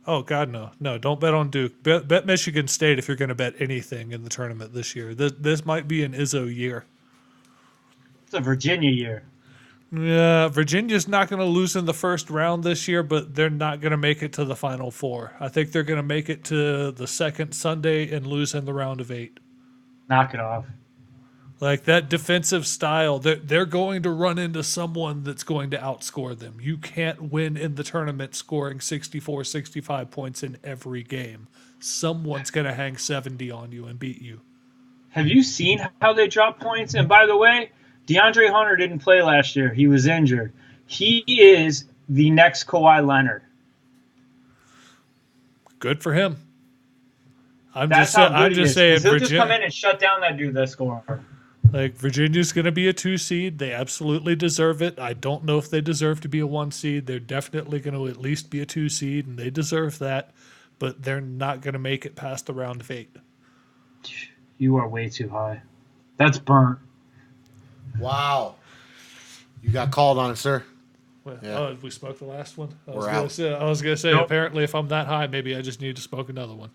Oh God, no! Don't bet on Duke. Bet Michigan State if you're going to bet anything in the tournament this year. This might be an Izzo year.
It's a Virginia year.
Yeah, Virginia's not going to lose in the first round this year, but they're not going to make it to the Final Four. I think they're going to make it to the second Sunday and lose in the round of 8.
Knock it off.
Like that defensive style, they're going to run into someone that's going to outscore them. You can't win in the tournament scoring 64, 65 points in every game. Someone's going to hang 70 on you and beat you.
Have you seen how they drop points? And by the way, DeAndre Hunter didn't play last year. He was injured. He is the next Kawhi Leonard.
Good for him. I'm
That's
just
how good he is.
saying,
He'll just come in and shut down that dude that's scoring.
Like Virginia's going to be a 2 seed. They absolutely deserve it. I don't know if they deserve to be a 1 seed. They're definitely going to at least be a 2 seed, and they deserve that. But they're not going to make it past the round of 8.
You are way too high. That's burnt.
Wow. You got called on it, sir.
Well,
Yeah.
oh, we smoked the last one. I
We're out.
was gonna say
Nope.
apparently if I'm that high, maybe I just need to smoke another one.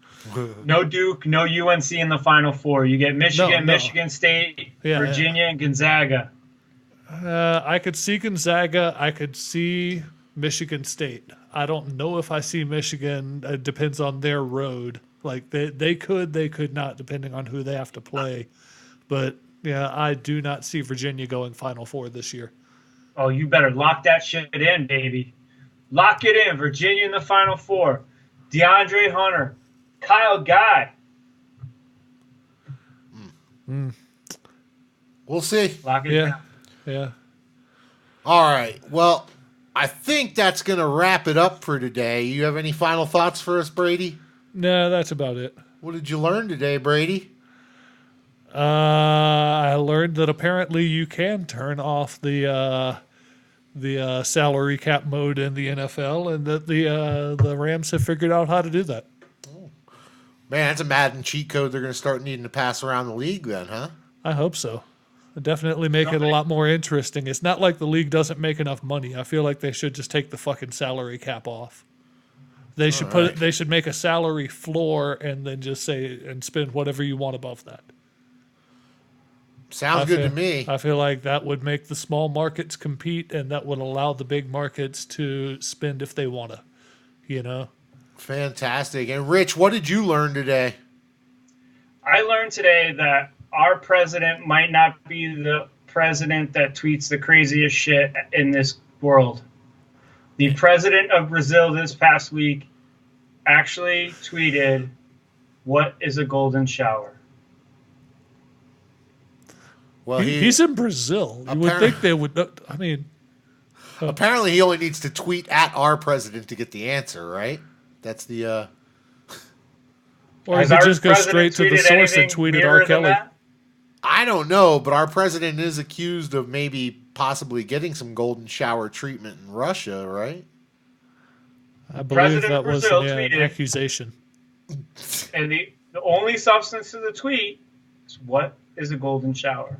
No Duke, no UNC in the Final Four. You get Michigan,
No.
Michigan State,
Yeah,
Virginia, and Gonzaga.
I could see Gonzaga. I could see Michigan State. I don't know if I see Michigan. It depends on their road. Like they could not, depending on who they have to play. But yeah, I do not see Virginia going Final Four this year.
Oh, you better lock that shit in, baby. Lock it in. Virginia in the Final Four. DeAndre Hunter. Kyle Guy.
We'll see.
Lock it
Yeah,
down.
yeah.
All right. Well, I think that's going to wrap it up for today. You have any final thoughts for us, Brady?
No, that's about it.
What did you learn today, Brady?
I learned that apparently you can turn off the salary cap mode in the NFL, and that the Rams have figured out how to do that.
Man, that's a Madden cheat code they're going to start needing to pass around the league then, huh?
I hope so. Definitely make it a lot more interesting. It's not like the league doesn't make enough money. I feel like they should just take the fucking salary cap off. They should They should make a salary floor and then just say and spend whatever you want above that.
Sounds good to me.
I feel like that would make the small markets compete, and that would allow the big markets to spend if they want to. You know.
Fantastic. And Rich, what did you learn today?
I learned today that our president might not be the president that tweets the craziest shit in this world. The president of Brazil this past week actually tweeted, "What is a golden shower?"
Well,
He's in Brazil. You would think they would. I mean,
apparently he only needs to tweet at our president to get the answer, right? That's the.
or
Has
he
our
just go
president
straight to the
tweeted
source and
anything
tweet at
nearer
R.
than
Kelly.
that?
I don't know, but our president is accused of maybe possibly getting some golden shower treatment in Russia, right?
I believe
President
that was
Brazil
an
tweeted-
accusation.
And the only substance of the tweet is, "What is a golden shower?"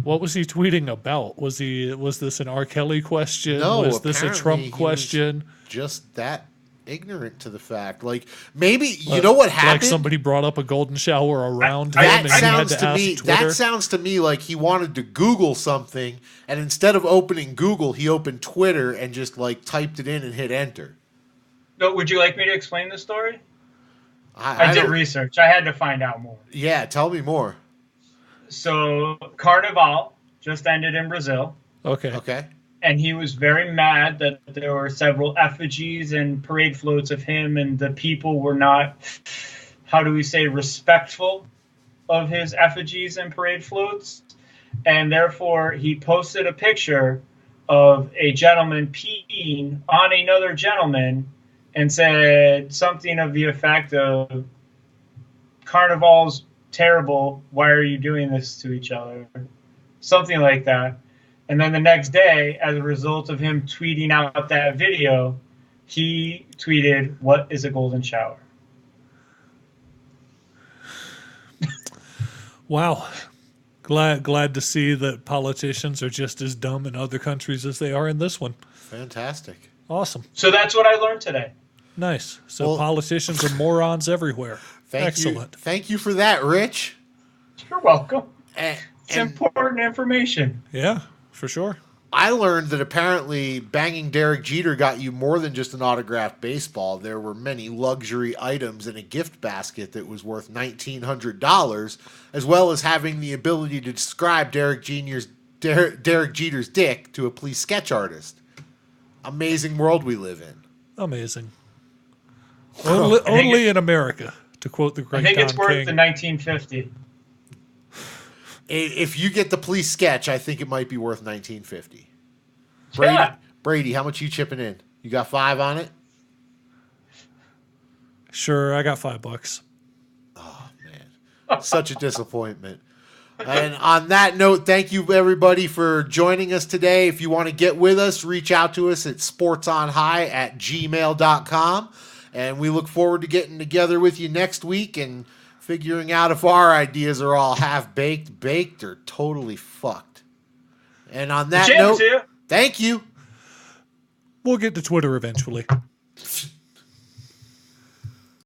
What was he tweeting about? Was this an R. Kelly question?
No,
was this a
apparently
Trump
he was
question?
Just that ignorant to the fact. Like maybe you know what happened?
Like somebody brought up a golden shower around him,
That
and he had
sounds
to
to
ask
me.
Twitter.
That sounds to me like he wanted to Google something, and instead of opening Google, he opened Twitter and just like typed it in and hit enter.
No, would you like me to explain the story?
I
I did
don't-
research. I had to find out more.
Yeah, tell me more.
So Carnival just ended in Brazil,
Okay.
Okay.
and he was very mad that there were several effigies and parade floats of him, and the people were not, how do we say, respectful of his effigies and parade floats. And therefore, he posted a picture of a gentleman peeing on another gentleman and said something of the effect of, "Carnival's terrible. Why are you doing this to each other?" Something like that. And then the next day, as a result of him tweeting out that video, he tweeted, "What is a golden shower?"
Wow. Glad to see that politicians are just as dumb in other countries as they are in this one.
Fantastic.
Awesome.
So that's what I learned today.
Nice. So
Well-
politicians are morons everywhere. Excellent.
Thank you for that, Rich.
You're welcome.
And,
It's
and
important information.
Yeah, for sure.
I learned that apparently banging Derek Jeter got you more than just an autographed baseball. There were many luxury items in a gift basket that was worth $1,900, as well as having the ability to describe Derek Jeter's dick to a police sketch artist. Amazing world we live in.
Amazing. Only in America, to quote the
I
great
think it's
Tom
worth
King.
the 1950.
If you get the police sketch, I think it might be worth $19.50.
Yeah.
Brady, how much you chipping in? You got 5 on it?
Sure, I got $5.
Man, such a disappointment. And on that note, thank you everybody for joining us today. If you want to get with us, reach out to us at sportsonhigh@gmail.com. And we look forward to getting together with you next week and figuring out if our ideas are all half-baked, baked, or totally fucked. And on that
Jim,
note,
to you.
thank you.
We'll get to Twitter eventually.